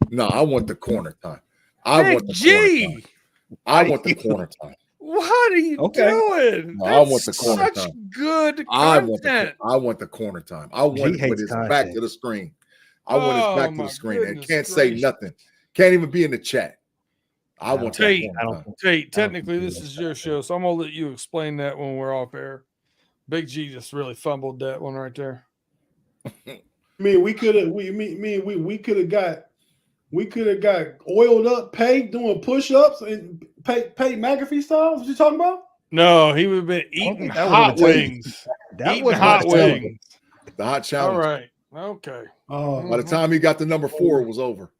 No, I want the corner time. I Big want the G, corner time. I want the corner time. what are you Okay. doing? No, I want the That's corner such time. good I want content. the corner time. I want it hates with his back content. to the screen. I want his Oh, back to my the screen. And goodness can't say gracious. nothing. Can't even be in the chat. I don't want think- that I corner don't time. Tate, I don't technically, think this he is does your that. show, so I'm gonna let you explain that when we're off air. Big G just really fumbled that one right there. I mean, we could have got we could have got oiled up, Pay doing push-ups and Pay McAfee style. What you talking about? No, he would have been don't eating think that hot would've wings. That Eating was hot hot challenge. wings. The hot All challenge. right. Okay. By the time he got to number 4, it was over.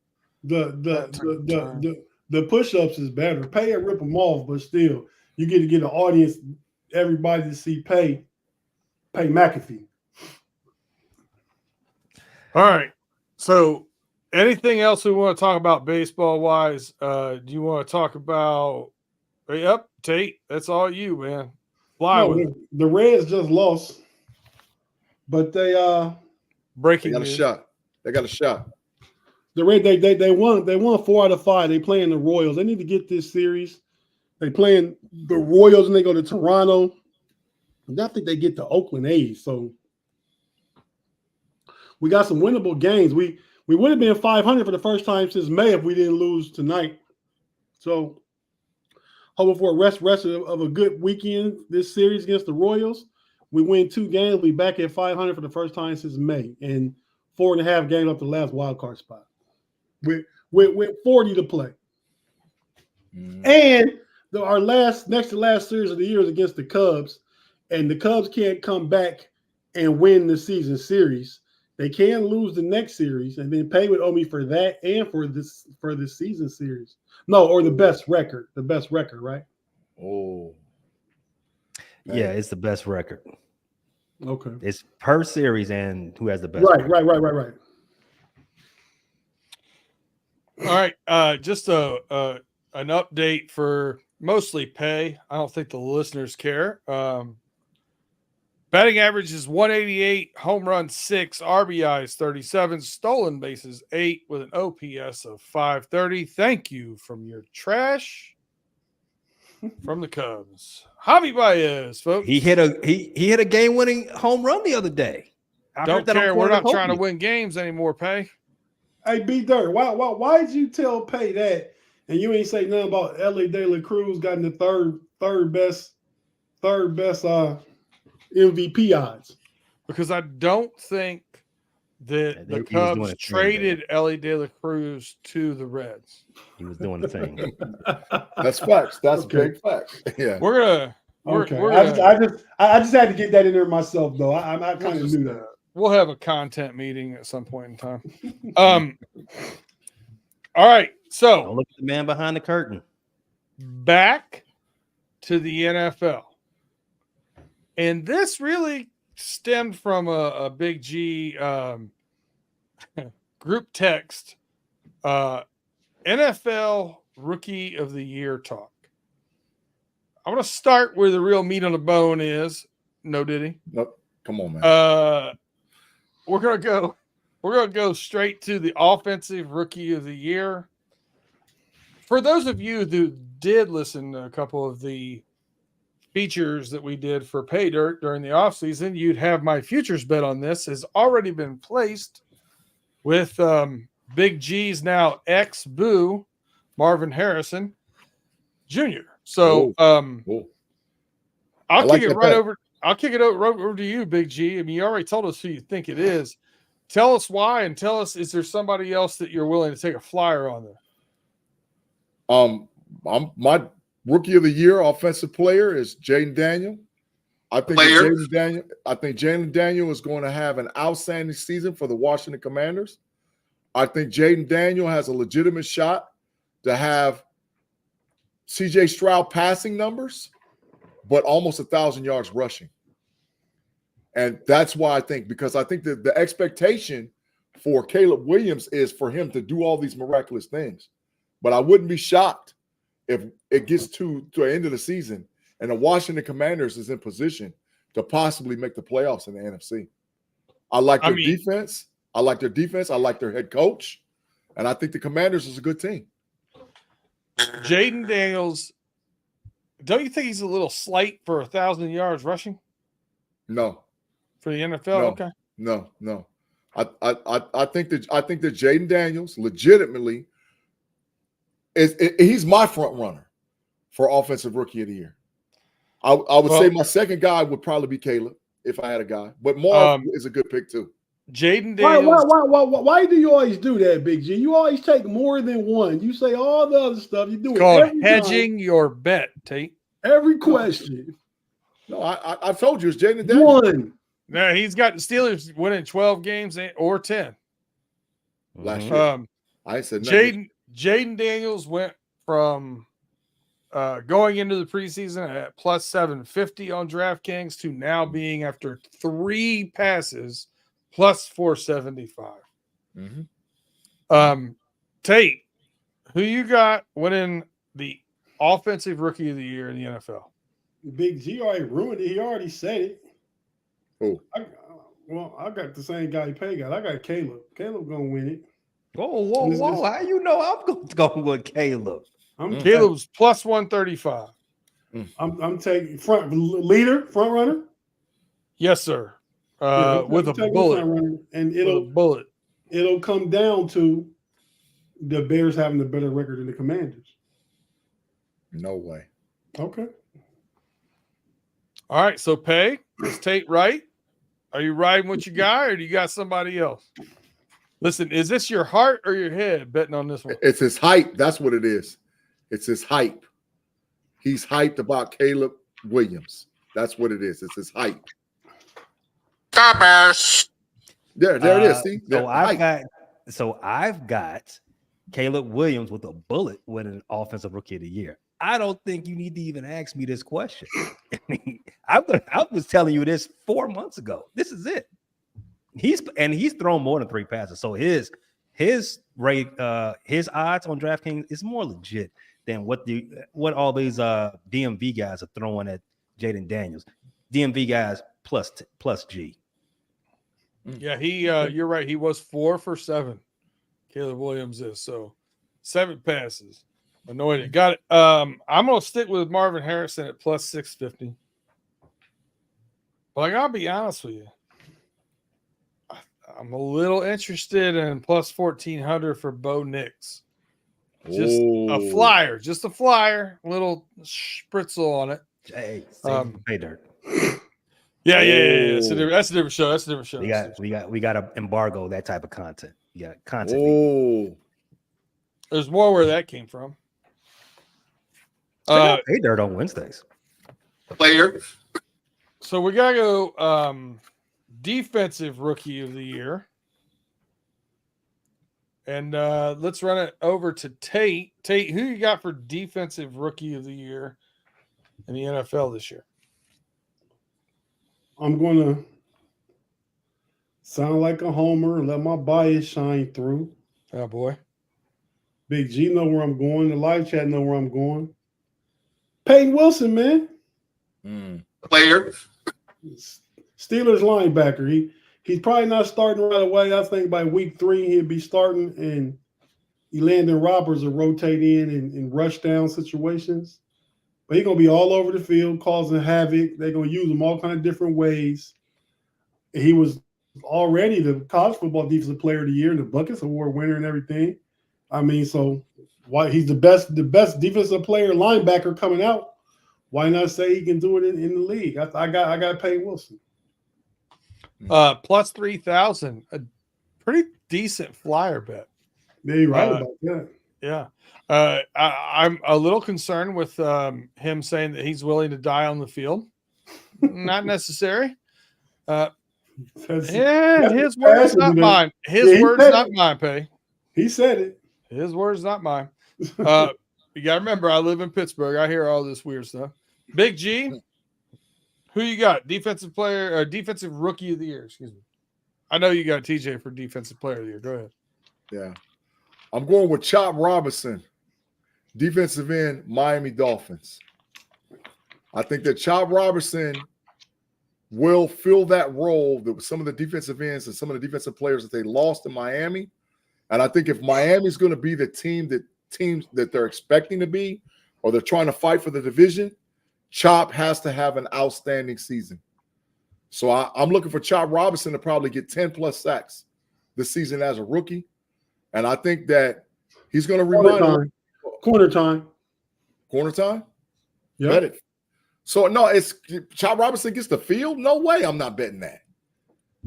The push-ups is better. Pay and rip them off, but still, you get to get an audience, everybody to see Pay McAfee. All right. So, anything else we want to talk about baseball wise? Do you want to talk about? Yep, Tate. That's all you, man. Fly with it. The Reds just lost, but they Breaking They got a news. shot. They got a shot. the Reds they won 4 out of 5. They playing the Royals. They need to get this series. They playing the Royals and they go to Toronto. And I think they get the Oakland A's. So we got some winnable games. We would have been 500 for the first time since May if we didn't lose tonight. So hoping for a rest of a good weekend this series against the Royals. We win 2 games. We back at 500 for the first time since May, and 4.5 games up the last wild card spot. With 40 to play, and our next to last series of the year is against the Cubs, and the Cubs can't come back and win the season series. They can lose the next series, and then Pay would owe me for that and for the season series. No, or the best record, right? Oh. Yeah, it's the best record. Okay. It's per series and who has the best. Right. All right. Just an update for mostly Pay. I don't think the listeners care. Batting average is 188, home runs 6, RBIs 37, stolen bases 8 with an OPS of 530. Thank you from your trash from the Cubs. Javi Baez, folks. He hit a game-winning home run the other day. Don't care. We're not trying to win games anymore, Pay. Hey, B Dirt, why did you tell Pay that and you ain't say nothing about Ellie De La Cruz got in the third best MVP odds? Because I don't think that the Cubs traded Ellie De La Cruz to the Reds. He was doing the thing. That's facts. That's Okay. big facts. Yeah. We're I just had to get that in there myself, though. I kind of knew that. We'll have a content meeting at some point in time. All right, Don't so look at the man behind the curtain. back to the NFL, and this really stemmed from a Big G group text. NFL Rookie of the Year talk. I want to start where the real meat on the bone is. No Diddy. Nope. Come on, man. We're gonna go straight to the Offensive Rookie of the Year. For those of you who did listen to a couple of the features that we did for Pay Dirt during the offseason, you'd have my futures bet on this has already been placed with Big G's now ex-boo, Marvin Harrison Jr. So I'll kick it right over. I'll kick it over to you, Big G. I mean, you already told us who you think it is. Tell us why, and tell us, is there somebody else that you're willing to take a flyer on there? My Rookie of the Year offensive player is Jaden Daniel. I think Jaden Daniel is going to have an outstanding season for the Washington Commanders. I think Jaden Daniel has a legitimate shot to have CJ Stroud passing numbers, but almost 1,000 yards rushing. And that's why I think, because I think that the expectation for Caleb Williams is for him to do all these miraculous things. But I wouldn't be shocked if it gets to the end of the season and the Washington Commanders is in position to possibly make the playoffs in the NFC. I like their defense. I like their defense. I like their head coach. And I think the Commanders is a good team. Jaden Daniels, don't you think he's a little slight for 1,000 yards rushing? No. For the NFL? No. Okay. No. I think that Jaden Daniels legitimately he's my front runner for Offensive Rookie of the Year. I would say my second guy would probably be Caleb if I had a guy, but Marv is a good pick too. Jaden Why, Daniels. why do you always do that, Big G? You always take more than one. You say all the other stuff. You do it Called every hedging time, your bet, Tate. every question. No, I told you it's Jaden Daniels. One. Now he's got the Steelers winning 12 games or 10. Last Mhm. year. I said nothing. Jaden Daniels went from going into the preseason at plus 750 on DraftKings to now being, after 3 passes, plus 475. Mhm. Tate, who you got winning the offensive rookie of the year in the NFL? Big G already ruined it. He already said it. Who? I got the same guy Pay got. I got Caleb. Caleb gonna win it. Whoa! How you know I'm going to go with Caleb? Caleb's plus 135. I'm taking front runner. Yes, sir. Yeah, with a bullet. Front runner, and With a bullet. it'll come down to the Bears having a better record than the Commanders. No way. Okay. All right. So, Pay, is Tate right? Are you riding with your guy, or do you got somebody else? Listen, is this your heart or your head betting on this one? It's his hype. That's what it is. It's his hype. He's hyped about Caleb Williams. That's what it is. It's his hype. There it is. See? I've got Caleb Williams with a bullet winning Offensive Rookie of the Year. I don't think you need to even ask me this question. I was telling you this 4 months ago. This is it. He's thrown more than 3 passes. So his rate, his odds on DraftKings is more legit than what all these DMV guys are throwing at Jaden Daniels. DMV guys plus G. Yeah, you're right. He was 4 for 7. Caleb Williams is, so 7 passes. Anointed. Got it. I'm gonna stick with Marvin Harrison at plus 650. But I gotta be honest with you. I'm a little interested in plus 1400 for Bo Nix. Just a flyer, little spritzel on it. Hey, pay dirt. Yeah. That's a different show. We got to embargo that type of content. Yeah, content. Oh, there's more where that came from. Pay dirt on Wednesdays. Player. So we gotta go defensive rookie of the year. And let's run it over to Tate. Tate, who you got for defensive rookie of the year in the NFL this year? I'm going to sound like a homer and let my bias shine through. Oh, boy. Big G know where I'm going. The live chat know where I'm going. Peyton Wilson, man. Player. Steelers linebacker. He's probably not starting right away. I think by week 3 he'll be starting, and Elandon Roberts will rotate in rush down situations. But he's going to be all over the field causing havoc. They're going to use him all kind of different ways. He was already the college football defensive player of the year and the Buckets Award winner and everything. I mean, so why he's the best defensive player linebacker coming out. Why not say he can do it in the league? I got Peyton Wilson. Plus 3,000, a pretty decent flyer bet. Yeah, you're right about that. Yeah. I'm a little concerned with him saying that he's willing to die on the field. Not necessary. His words, not mine. His words, not mine, Pay. He said it. His words, not mine. You got to remember, I live in Pittsburgh. I hear all this weird stuff. Big G, who you got? Defensive player or defensive rookie of the year? Excuse me. I know you got TJ for defensive player of the year. Go ahead. Yeah. I'm going with Chop Robinson, defensive end, Miami Dolphins. I think that Chop Robinson will fill that role that some of the defensive ends and some of the defensive players that they lost in Miami. And I think if Miami's going to be the teams that they're expecting to be, or they're trying to fight for the division, Chop has to have an outstanding season. So I'm looking for Chop Robinson to probably get 10+ sacks this season as a rookie. And I think that he's going to remind Corner time. Corner time? Yeah. Bet it. So, no, it's Chop Robinson gets the field? No way I'm not betting that.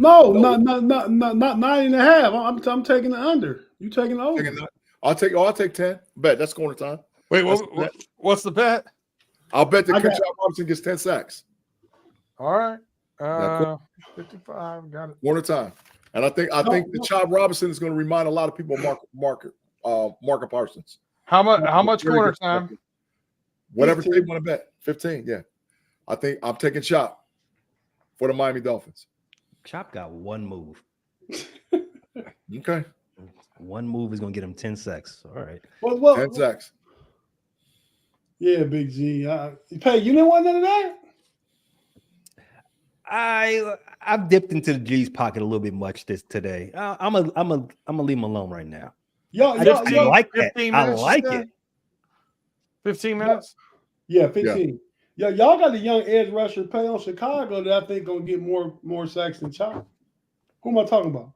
No, not 9.5. I'm taking the under. You taking the over? I'll take 10. Bet that's corner time. Wait, what's the bet? I'll bet that I got- Kentrell Robinson gets 10 sacks. All right. Yeah, 55. Got it. Corner time. And I think the Chop Robinson is going to remind a lot of people of Marcus Parsons. How much corner time? Whatever 15. they want to bet. 15, yeah. I think I'm taking Chop for the Miami Dolphins. Chop got one move. Okay. One move is gonna get him 10 sacks. All right. Well, 10 sacks. yeah, Big G. Pay, you didn't want none of that? I've dipped into the G's pocket a little bit much today. I'm gonna leave him alone right now. Y'all, I like that. 15 I minutes, like you said? it. 15 minutes. yeah, 15. Yeah, y'all got the young edge rusher Pay on Chicago that I think gonna get more sacks than Chop. Who am I talking about?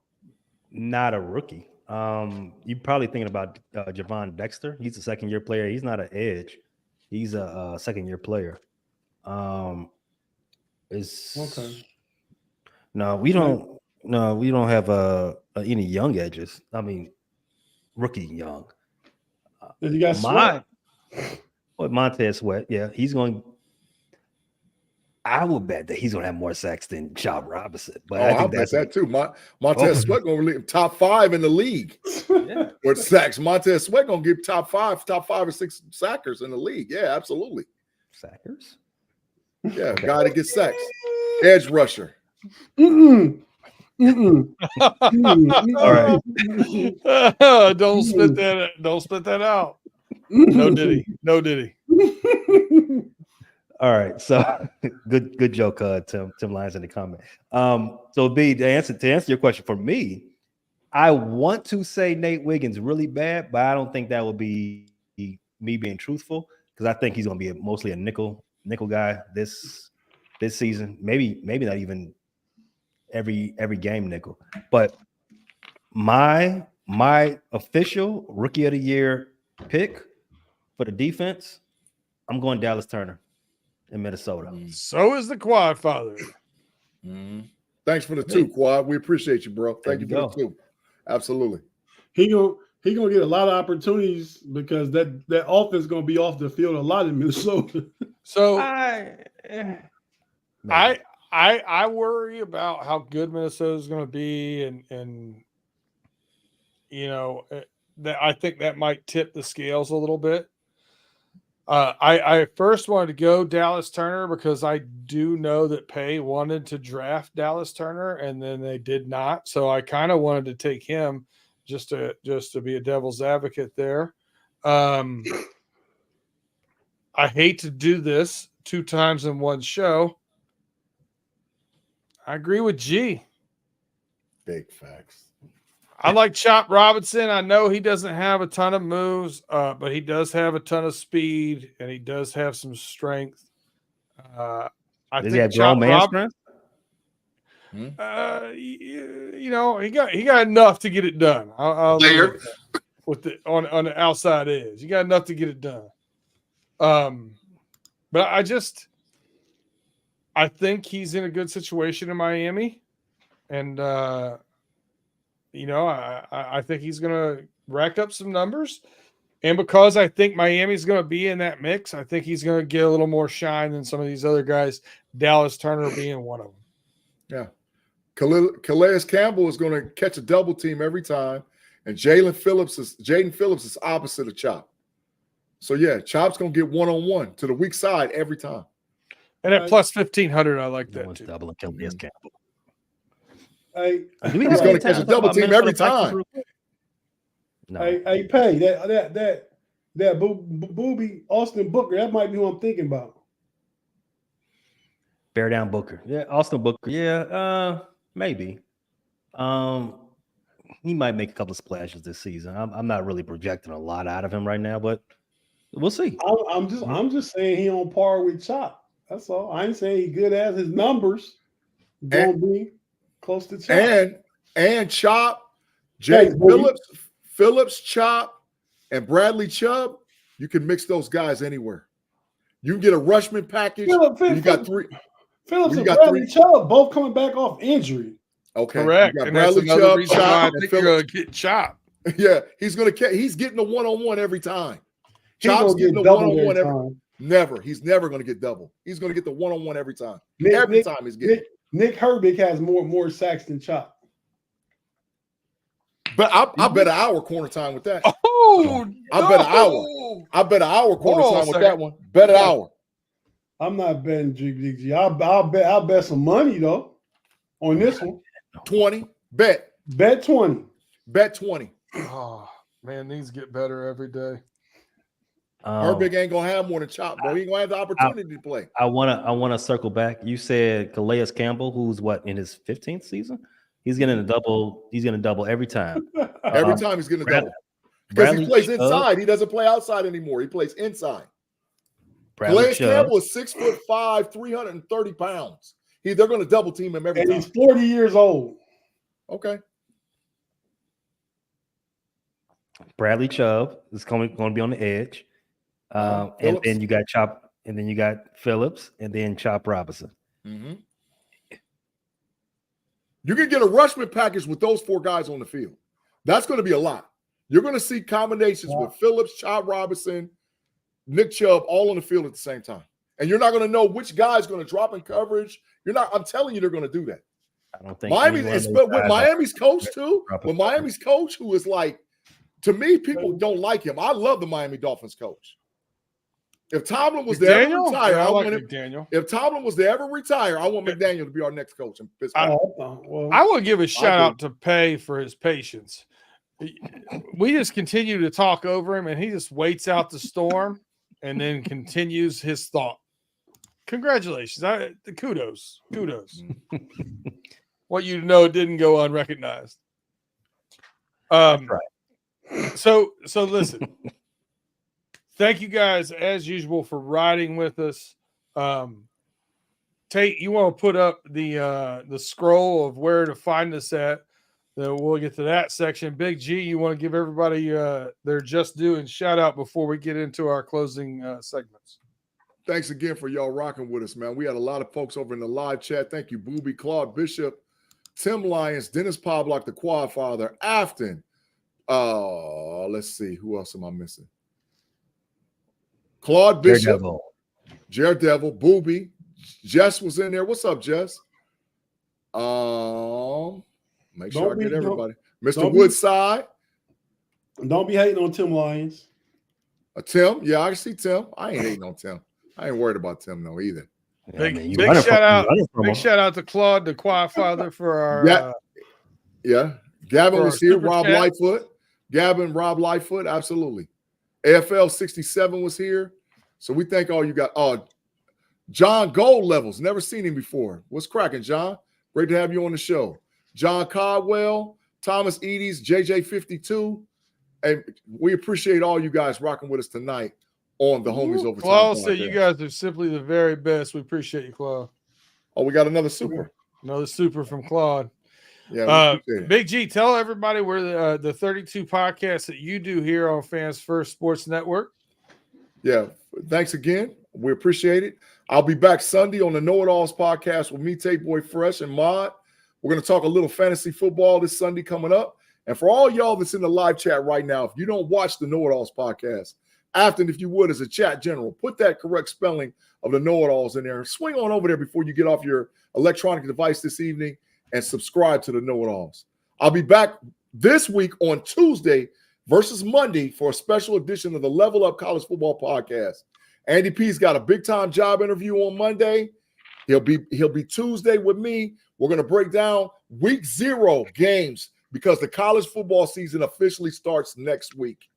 Not a rookie. You're probably thinking about Javon Dexter. He's a second-year player. He's not an edge. He's a second-year player. It's Okay. No, we don't have any young edges. I mean, rookie young. You got Sweat. Montez Sweat. Yeah, he's going. I would bet that he's going to have more sacks than Chop Robinson. But I I'll think bet that's that too. Montez Sweat going to lead top 5 in the league yeah. with sacks. Montez Sweat going to give top 5 or 6 sackers in the league. Yeah, absolutely. Sackers. Yeah, guy that gets sacks. Edge rusher. Mm-mm. All right. Don't spit that out. No diddy. All right, so good joke, Tim Lyons in the comment. So B, to answer your question, for me, I want to say Nate Wiggins really bad, but I don't think that would be me being truthful because I think he's going to be mostly a nickel guy this season. Maybe not even every game nickel. But my official rookie of the year pick for the defense, I'm going Dallas Turner in Minnesota. So is the Quad Father. Thanks for the 2, Quad. We appreciate you, bro. Thank you There for you the 2. Absolutely. He gonna get a lot of opportunities because that offense gonna be off the field a lot in Minnesota. So Maybe. I worry about how good Minnesota is going to be, and you know that I think that might tip the scales a little bit. I first wanted to go Dallas Turner because I do know that Pay wanted to draft Dallas Turner, and then they did not. So I kind of wanted to take him just to be a devil's advocate there. I hate to do this 2 times in one show. I agree with G. Big facts. I like Chop Robinson. I know he doesn't have a ton of moves, but he does have a ton of speed and he does have some strength. I Does think he have Chop grown man Robinson. strength? You know, he got enough to get it done. I'll leave it at that. With the on the outside edge, you got enough to get it done. But I think he's in a good situation in Miami, and you know, I think he's going to rack up some numbers. And because I think Miami's going to be in that mix, I think he's going to get a little more shine than some of these other guys, Dallas Turner being one of them. Yeah. Calais Campbell is going to catch a double team every time, and Jaden Phillips is opposite of Chop. So, yeah, Chop's going to get one-on-one to the weak side every time. And at plus 1,500, I like that too. Double and Calais Campbell. Hey, He's going to catch a double team every time. No. Hey, Pay, that booby Austin Booker, that might be who I'm thinking about. Bear down Booker. Yeah, Austin Booker. Yeah, maybe. He might make a couple of splashes this season. I'm not really projecting a lot out of him right now, but we'll see. I'm just saying he on par with Chop. That's all. I ain't saying he good as his numbers gonna be close to Chop. And Chop, Phillips, Chop, and Bradley Chubb, you can mix those guys anywhere. You can get a Rushman package. You got 3. Phillips and Bradley Chubb both coming back off injury. Okay, Correct. You got And that's Bradley another Chubb, reason why I Chop, and think you're Phillips. going to get chopped. Yeah, he's getting the one-on-one every time. He Chop's gonna getting get the double one-on-one every every time. Never. He's never going to get double. He's going to get the one-on-one every time. Every time he's getting. Nick Herbig has more sacks than Chop. But I bet an hour corner time with that. Oh, I bet an hour. I bet an hour corner Hold on time a with that second. one. Bet an hour. I'm not betting GG. I'll bet some money though on this one. 20. Bet. Bet 20. Bet 20. Oh, man, these get better every day. Herbig ain't gonna have more than Chop, bro. He ain't gonna have the opportunity to play. I wanna circle back. You said Calais Campbell, who's what in his 15th season? He's getting a double. He's gonna double every time. Every time he's getting a double. Because Bradley he plays Chubb. inside. He doesn't play outside anymore. He plays inside. Bradley Calais Chubb. Campbell is 6'5", 330 pounds. They're going to double team him every And time. he's 40 years old. Okay. Bradley Chubb is going to be on the edge. And Phillips. then you got Chop, and then you got Phillips, and then Chop Robinson. Mm-hmm. You can get a rushman package with those four guys on the field. That's going to be a lot. You're going to see combinations with Phillips, Chop Robinson, Nick Chubb all on the field at the same time. And you're not going to know which guy's going to drop in coverage. I'm telling you, they're going to do that. I don't think with Miami's coach too. With Miami's coach, who is like, to me, people don't like him. I love the Miami Dolphins coach. If Tomlin was to ever retire, I want him. If Tomlin was to ever retire, I want McDaniel to be our next coach in Pittsburgh. I will give a shout out to Pay for his patience. We just continue to talk over him, and he just waits out the storm and then continues his thought. Congratulations. Kudos. What you know didn't go unrecognized. That's right. So listen. Thank you guys, as usual, for riding with us. Tate, you want to put up the scroll of where to find us at? Then we'll get to that section. Big G, you want to give everybody their just due and shout out before we get into our closing segments. Thanks again for y'all rocking with us, man. We had a lot of folks over in the live chat. Thank you, Booby, Claude Bishop, Tim Lyons, Dennis Pavlock, the Quad Father, Afton. Let's see. Who else am I missing? Claude Bishop, Jared Devil, Booby. Jess was in there. What's up, Jess? Make sure I get everybody. Mr. Woodside. Don't be hating on Tim Lyons. Tim, yeah, I see Tim. I ain't hating on Tim. I ain't worried about Tim no either. Big shout out to Claude, the Quad Father, for our Gavin was here. Rob Lightfoot. Rob Lightfoot, absolutely. AFL 67 was here. So we thank all you got. John Gold Levels, never seen him before. What's cracking, John? Great to have you on the show. John Caldwell, Thomas Eades, JJ 52. And we appreciate all you guys rocking with us tonight on the Homies Overtime. Claude said you guys are simply the very best. We appreciate you, Claude. Oh, we got another super. Another super from Claude. Yeah, Big G, tell everybody where the 32 podcasts that you do here on Fans First Sports Network. Yeah, thanks again. We appreciate it. I'll be back Sunday on the Know It Alls podcast with me, Tate Boy Fresh, and Mod. We're going to talk a little fantasy football this Sunday coming up. And for all y'all that's in the live chat right now, if you don't watch the Know It Alls podcast, Afton, if you would, as a chat general, put that correct spelling of the Know It Alls in there. Swing on over there before you get off your electronic device this evening and subscribe to the Know It Alls. I'll be back this week on Tuesday versus Monday for a special edition of the Level Up College Football Podcast. Andy P's got a big-time job interview on Monday. He'll be Tuesday with me. We're going to break down week 0 games because the college football season officially starts next week.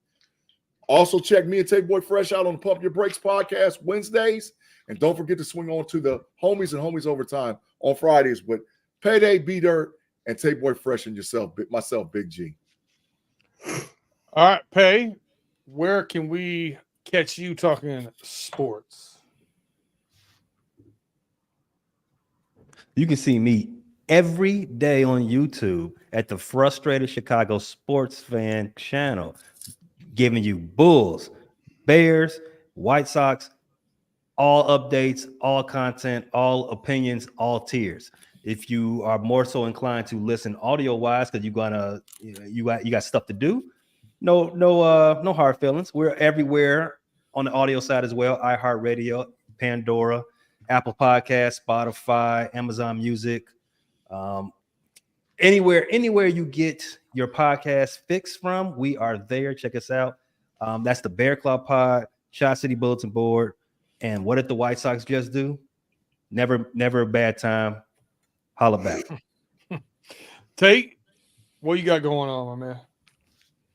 Also, check me and Tate Boy Fresh out on the Pump Your Brakes podcast Wednesdays. And don't forget to swing on to the Homies and Homies Overtime on Fridays with Payday, B-Dirt, and Tate Boy Fresh and myself, Big G. All right, Pay, where can we catch you talking sports? You can see me every day on YouTube at the Frustrated Chicago Sports Fan channel, giving you Bulls, Bears, White Sox, all updates, all content, all opinions, all tiers. If you are more so inclined to listen audio wise, because you got stuff to do, no hard feelings. We're everywhere on the audio side as well. iHeartRadio, Pandora, Apple Podcasts, Spotify, Amazon Music, anywhere you get your podcast fix from, we are there. Check us out. That's the Bear Claw Pod, Shot City Bulletin Board, and what did the White Sox just do? Never a bad time. Holla back. Tate, what you got going on, my man?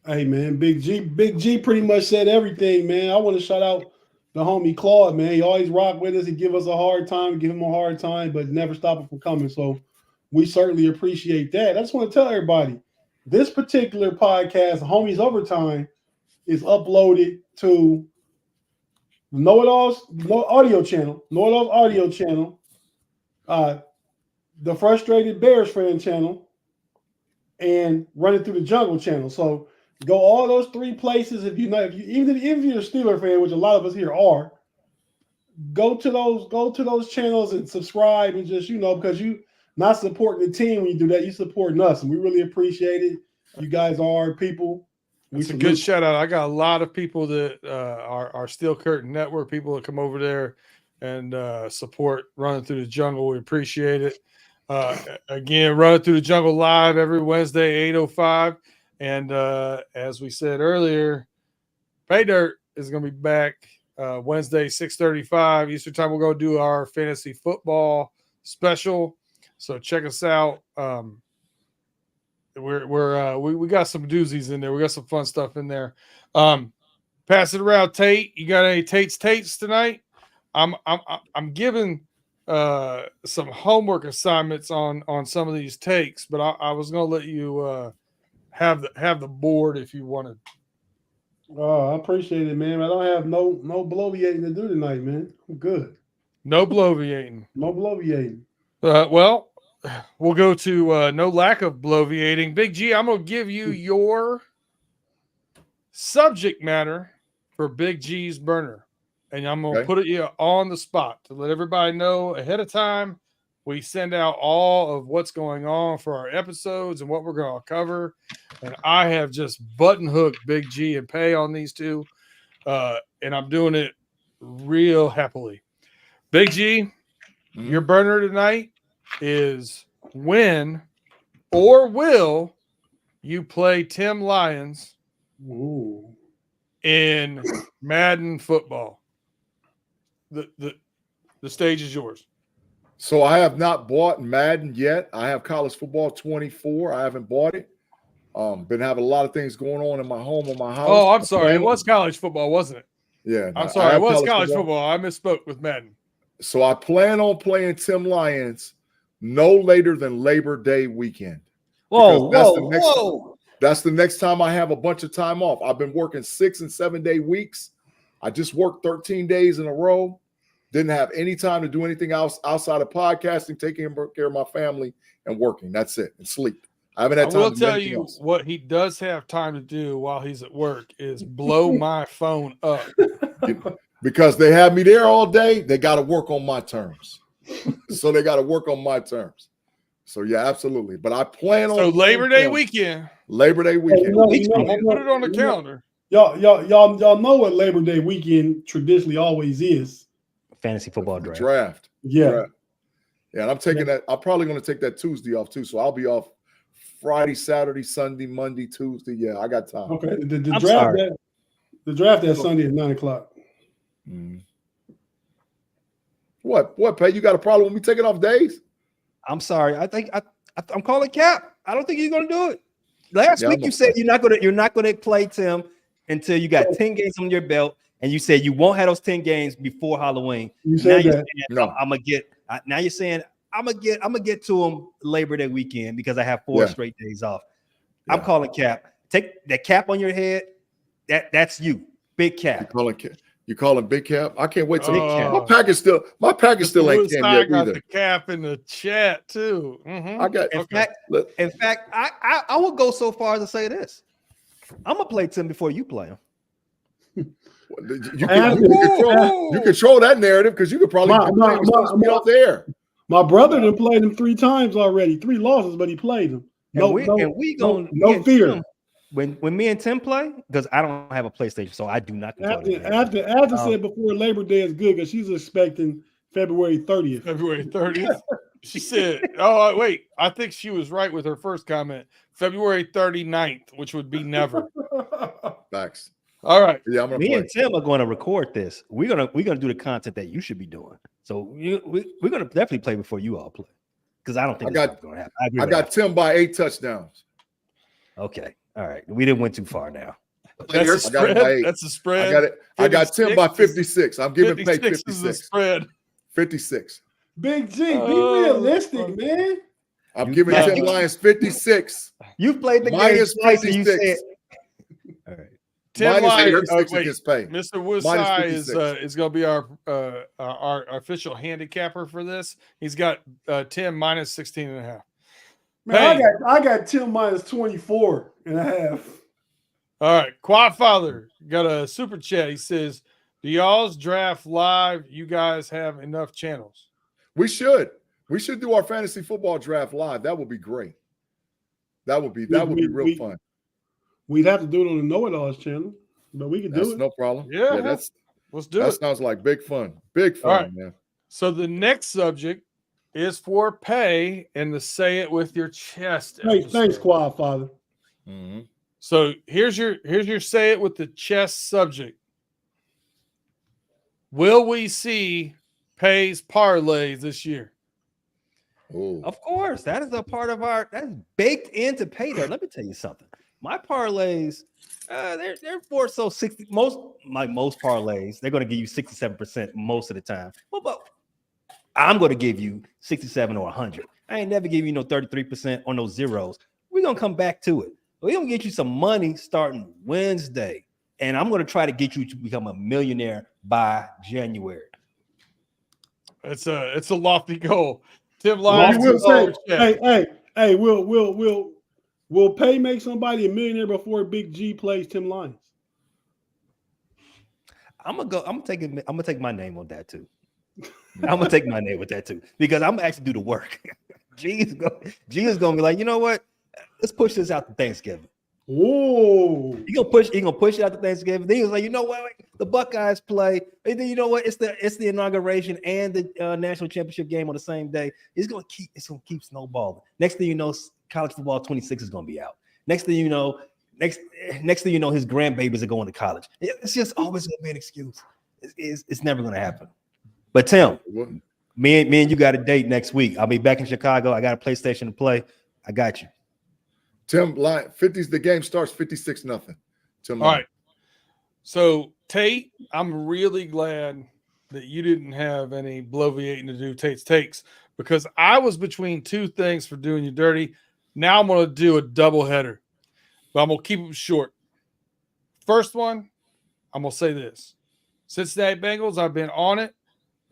Hey man, Big G pretty much said everything, man. I want to shout out the homie Claude, man. He always rock with us and give us a hard time, give him a hard time, but never stop him from coming. So we certainly appreciate that. I just want to tell everybody, this particular podcast, Homies Overtime, is uploaded to the Know It All's audio channel, the Frustrated Bears fan channel, and Running Through the Jungle channel. So go all those three places. Even if you're a Steeler fan, which a lot of us here are, go to those channels and subscribe, and just because you not supporting the team when you do that, you supporting us, and we really appreciate it. You guys are our people. It's a good shout out. I got a lot of people that are Steel Curtain Network people that come over there and support Running Through the Jungle. We appreciate it. Again, Running Through the Jungle live every Wednesday, 8:05. And as we said earlier, Pay Dirt is going to be back Wednesday, 6:35 Eastern Time. We're going to do our fantasy football special. So check us out. We got some doozies in there. We got some fun stuff in there. Pass it around, Tate. You got any Tates tonight? I'm giving some homework assignments on some of these takes, but I was gonna let you have the board if you wanted. Oh, I appreciate it, man. I don't have no bloviating to do tonight, man. I'm good. No bloviating. No bloviating. Well, we'll go to no lack of bloviating. Big G, I'm gonna give you your subject matter for Big G's burner. And I'm going to put it on the spot to let everybody know ahead of time. We send out all of what's going on for our episodes and what we're going to cover. And I have just button hooked Big G and Pay on these two. And I'm doing it real happily. Big G, your burner tonight is when or will you play Tim Lyons in Madden football? The stage is yours. So I have not bought Madden yet. I have College Football 24. I haven't bought it. Been having a lot of things going on in my home, in my house. Oh, I'm sorry. It was college football, wasn't it? Yeah. I'm sorry. It was college football. I misspoke with Madden. So I plan on playing Tim Lyons no later than Labor Day weekend. Whoa. That's the next time I have a bunch of time off. I've been working 6 and 7 day weeks. I just worked 13 days in a row. Didn't have any time to do anything else outside of podcasting, taking care of my family, and working. That's it. And sleep. I haven't had time. I will tell you what he does have time to do while he's at work is blow my phone up. Because they have me there all day. They got to work on my terms. So yeah, absolutely. But I plan on. So Labor Day weekend. Labor Day weekend. Put it on the calendar. Y'all know what Labor Day weekend traditionally always is. Fantasy football draft. Yeah. And I'm taking that. I'm probably going to take that Tuesday off too. So I'll be off Friday, Saturday, Sunday, Monday, Tuesday. Yeah, I got time. Okay. The draft that Sunday at 9:00. What, Pay? You got a problem with me taking off days? I'm sorry. I think I'm calling cap. I don't think you're going to do it. Last week you said you're not going to play Tim until you got 10 games on your belt. And you said you won't have those 10 games before Halloween. You said that. Now you're saying I'm gonna get to them Labor Day weekend because I have 4 straight days off. Yeah. I'm calling cap. Take that cap on your head. That's you, big cap. You calling big cap? I can't wait till my package still ain't came yet got either. The cap in the chat too. Mm-hmm. I got. In fact, I will go so far as to say this: I'm gonna play Tim before you play him. You control that narrative because you could probably be off there. My brother done played him 3 times already. 3 losses, but he played him. No fear. When me and Tim play, because I don't have a PlayStation, so I do not control the game. After said before Labor Day is good because she's expecting February 30th. February 30th. She said, oh, wait. I think she was right with her first comment. February 39th, which would be never. Facts. All right. Yeah, I'm gonna Me play. and Tim are going to record this. We're gonna do the content that you should be doing. So we're gonna definitely play before you all play, because I don't think it's going to happen. I got Tim by 8 touchdowns. Okay, all right. We didn't went too far now. That's a spread. That's a spread. I got it. I got Tim by 56. I'm giving Pay 56. Is the spread. 56. Big G, be realistic, man. I'm giving Tim Lions 56. You've played the minus game twice 56. All right. Tim Lions, pay. Mr. Woosai is going to be our official handicapper for this. He's got Tim minus 16 and a half. Man, hey. I got Tim minus 24 and a half. All right. Quad Father got a super chat. He says, do y'all's draft live? You guys have enough channels? We should do our fantasy football draft live. That would be great. That would be real fun. We'd have to do it on the Know It Alls channel, but we could do it. No problem. Yeah, let's do it. That sounds like big fun. Big fun, man. So the next subject is for Pay and the Say It With Your Chest. Hey, thanks, Quad Father. Mm-hmm. So here's your Say It With the Chest subject. Will we see Pay's parlays this year? Ooh. Of course, that is a part of that's baked into Pay there. Let me tell you something. My parlays, they're for 60. Most parlays, they're going to give you 67% most of the time. Well, but I'm going to give you 67 or 100. I ain't never give you no 33% on those zeros. We're going to come back to it. We're going to get you some money starting Wednesday, and I'm going to try to get you to become a millionaire by January. It's a lofty goal. Tim Lyons will say, hey, will Pay make somebody a millionaire before Big G plays Tim Lyons? I'm gonna take my name on that too. I'm gonna take my name with that too, because I'm gonna actually do the work. G is gonna be like, you know what? Let's push this out to Thanksgiving. Whoa! He gonna push it out to Thanksgiving. Then he was like, you know what? The Buckeyes play. And then you know what? It's the inauguration and the national championship game on the same day. It's gonna keep snowballing. Next thing you know, college football 26 is gonna be out. Next thing you know, his grandbabies are going to college. It's just always gonna be an excuse. It's never gonna happen. But Tim, me and you got a date next week. I'll be back in Chicago. I got a PlayStation to play. I got you. Tim, 50s. The game starts 56-0. All right. So Tate, I'm really glad that you didn't have any bloviating to do Tate's takes, because I was between two things for doing you dirty. Now I'm going to do a double header, but I'm going to keep it short. First one, I'm going to say this: Cincinnati Bengals. I've been on it.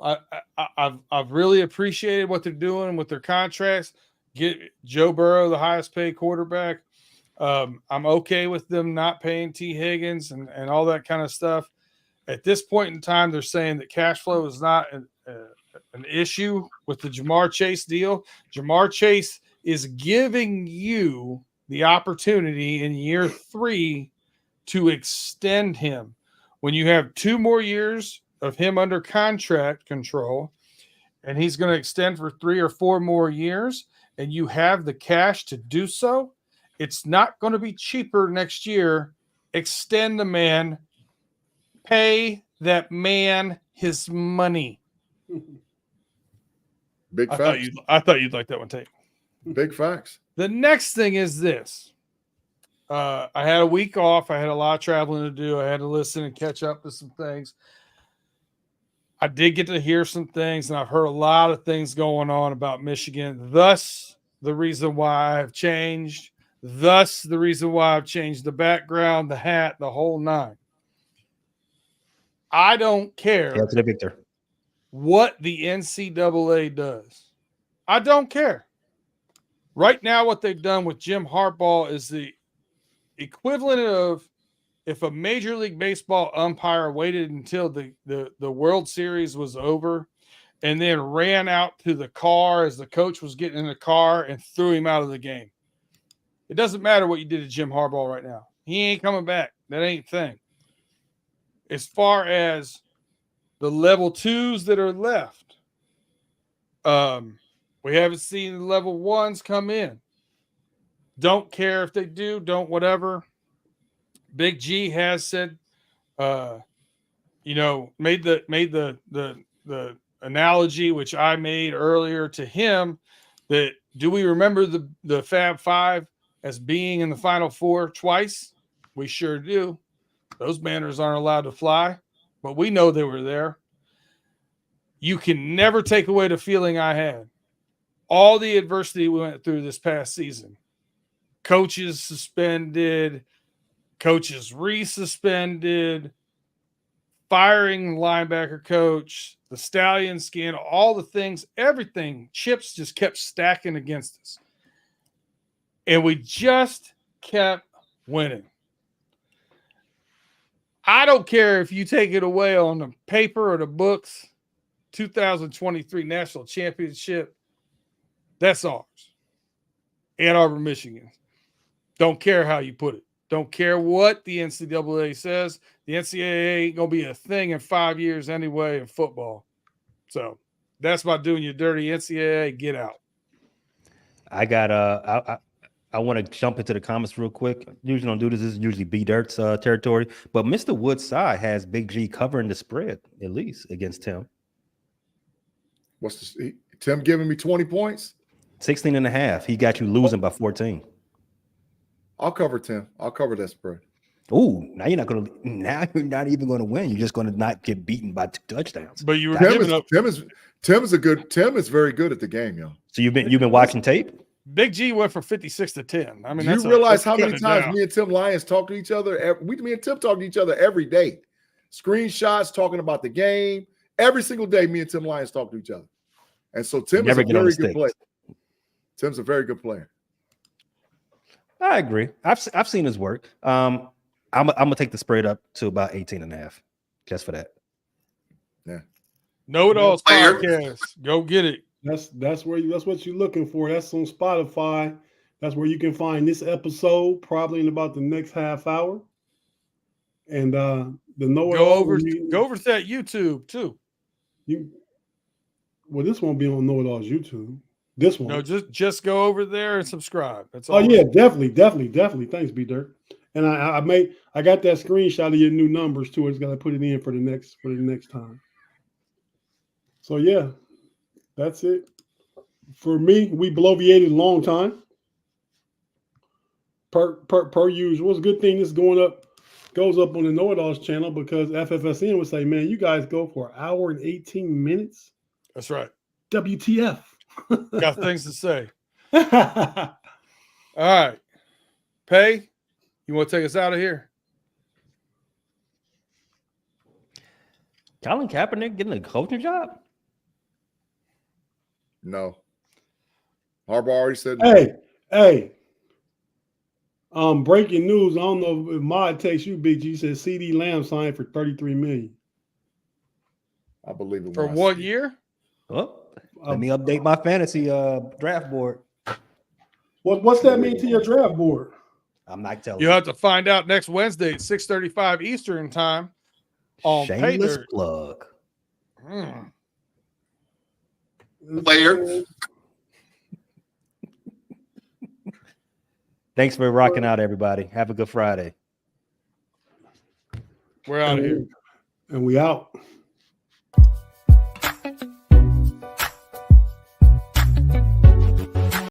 I've really appreciated what they're doing with their contracts. Get Joe Burrow, the highest paid quarterback. I'm okay with them not paying T. Higgins and all that kind of stuff. At this point in time, they're saying that cash flow is not an issue with the Jamar Chase deal. Jamar Chase is giving you the opportunity in year 3 to extend him. When you have 2 more years of him under contract control, and he's going to extend for 3 or 4 more years, and you have the cash to do so, it's not going to be cheaper next year. Extend the man. Pay that man his money. Big facts. I thought you'd like that one, Tate. Big facts. The next thing is this. I had a week off. I had a lot of traveling to do. I had to listen and catch up to some things. I did get to hear some things, and I've heard a lot of things going on about Michigan. Thus, the reason why I've changed. Thus, the reason why I've changed the background, the hat, the whole 9. I don't care what the NCAA does. I don't care. Right now, what they've done with Jim Harbaugh is the equivalent of if a Major League Baseball umpire waited until the World Series was over and then ran out to the car as the coach was getting in the car and threw him out of the game. It doesn't matter what you did to Jim Harbaugh right now. He ain't coming back. That ain't the thing. As far as the level 2s that are left, we haven't seen the level 1s come in. Don't care if they do, don't whatever. Big G has said, made the analogy which I made earlier to him that do we remember the Fab Five as being in the Final Four twice? We sure do. Those banners aren't allowed to fly, but we know they were there. You can never take away the feeling I had. All the adversity we went through this past season. Coaches suspended, coaches resuspended, firing linebacker coach, the Stallion skin, all the things, everything, chips just kept stacking against us. And we just kept winning. I don't care if you take it away on the paper or the books, 2023 National Championship, that's ours. Ann Arbor, Michigan. Don't care how you put it. Don't care what the NCAA says. The NCAA ain't going to be a thing in 5 years anyway in football. So that's about doing you dirty. NCAA, get out. I got I want to jump into the comments real quick. Usually don't do this. This is usually B Dirt's territory. But Mr. Woodside has Big G covering the spread, at least, against Tim. What's the Tim giving me 20 points? 16.5. He got you losing by 14. I'll cover Tim. I'll cover that spread. Ooh, now you're not even going to win. You're just going to not get beaten by 2 touchdowns. But you were Tim giving up. Tim is very good at the game, yo. So you've been watching tape? Big G went from 56 to 10. I mean, Do you realize how many times me and Tim Lyons talk to each other? Me and Tim talk to each other every day. Screenshots, talking about the game. Every single day, me and Tim Lyons talk to each other. And so Tim is a very good player. Tim's a very good player. I agree. I've seen his work. I'm gonna take the spread up to about 18.5, just for that. Yeah. Know It All's podcast. Go get it. That's what you're looking for. That's on Spotify. That's where you can find this episode probably in about the next half hour. And the Know It Go All. over to that YouTube too. This won't be on Know It All's YouTube. This one. No, just go over there and subscribe. That's all. Oh yeah, definitely. Thanks, B Dirt. And I got that screenshot of your new numbers too. I just gotta put it in for the next time. So yeah, that's it. For me, we bloviated a long time. Per usual. It's a good thing this goes up on the Know It All's channel because FFSN would say, man, you guys go for an hour and 18 minutes. That's right. WTF. Got things to say. All right. Pay, you want to take us out of here? Colin Kaepernick getting a coaching job? No. Harbaugh already said no. Hey. Breaking news. I don't know if Mod takes you, Big G. Says CD Lamb signed for $33 million. I believe it For 1 year? Oh, let me update my fantasy draft board. What's that mean to your draft board? I'm not telling You have to find out next Wednesday at 6:35 Eastern time on Pay Shameless Dirt. plug. Player. Thanks for rocking out, everybody. Have a good Friday. We're out of here. And we out.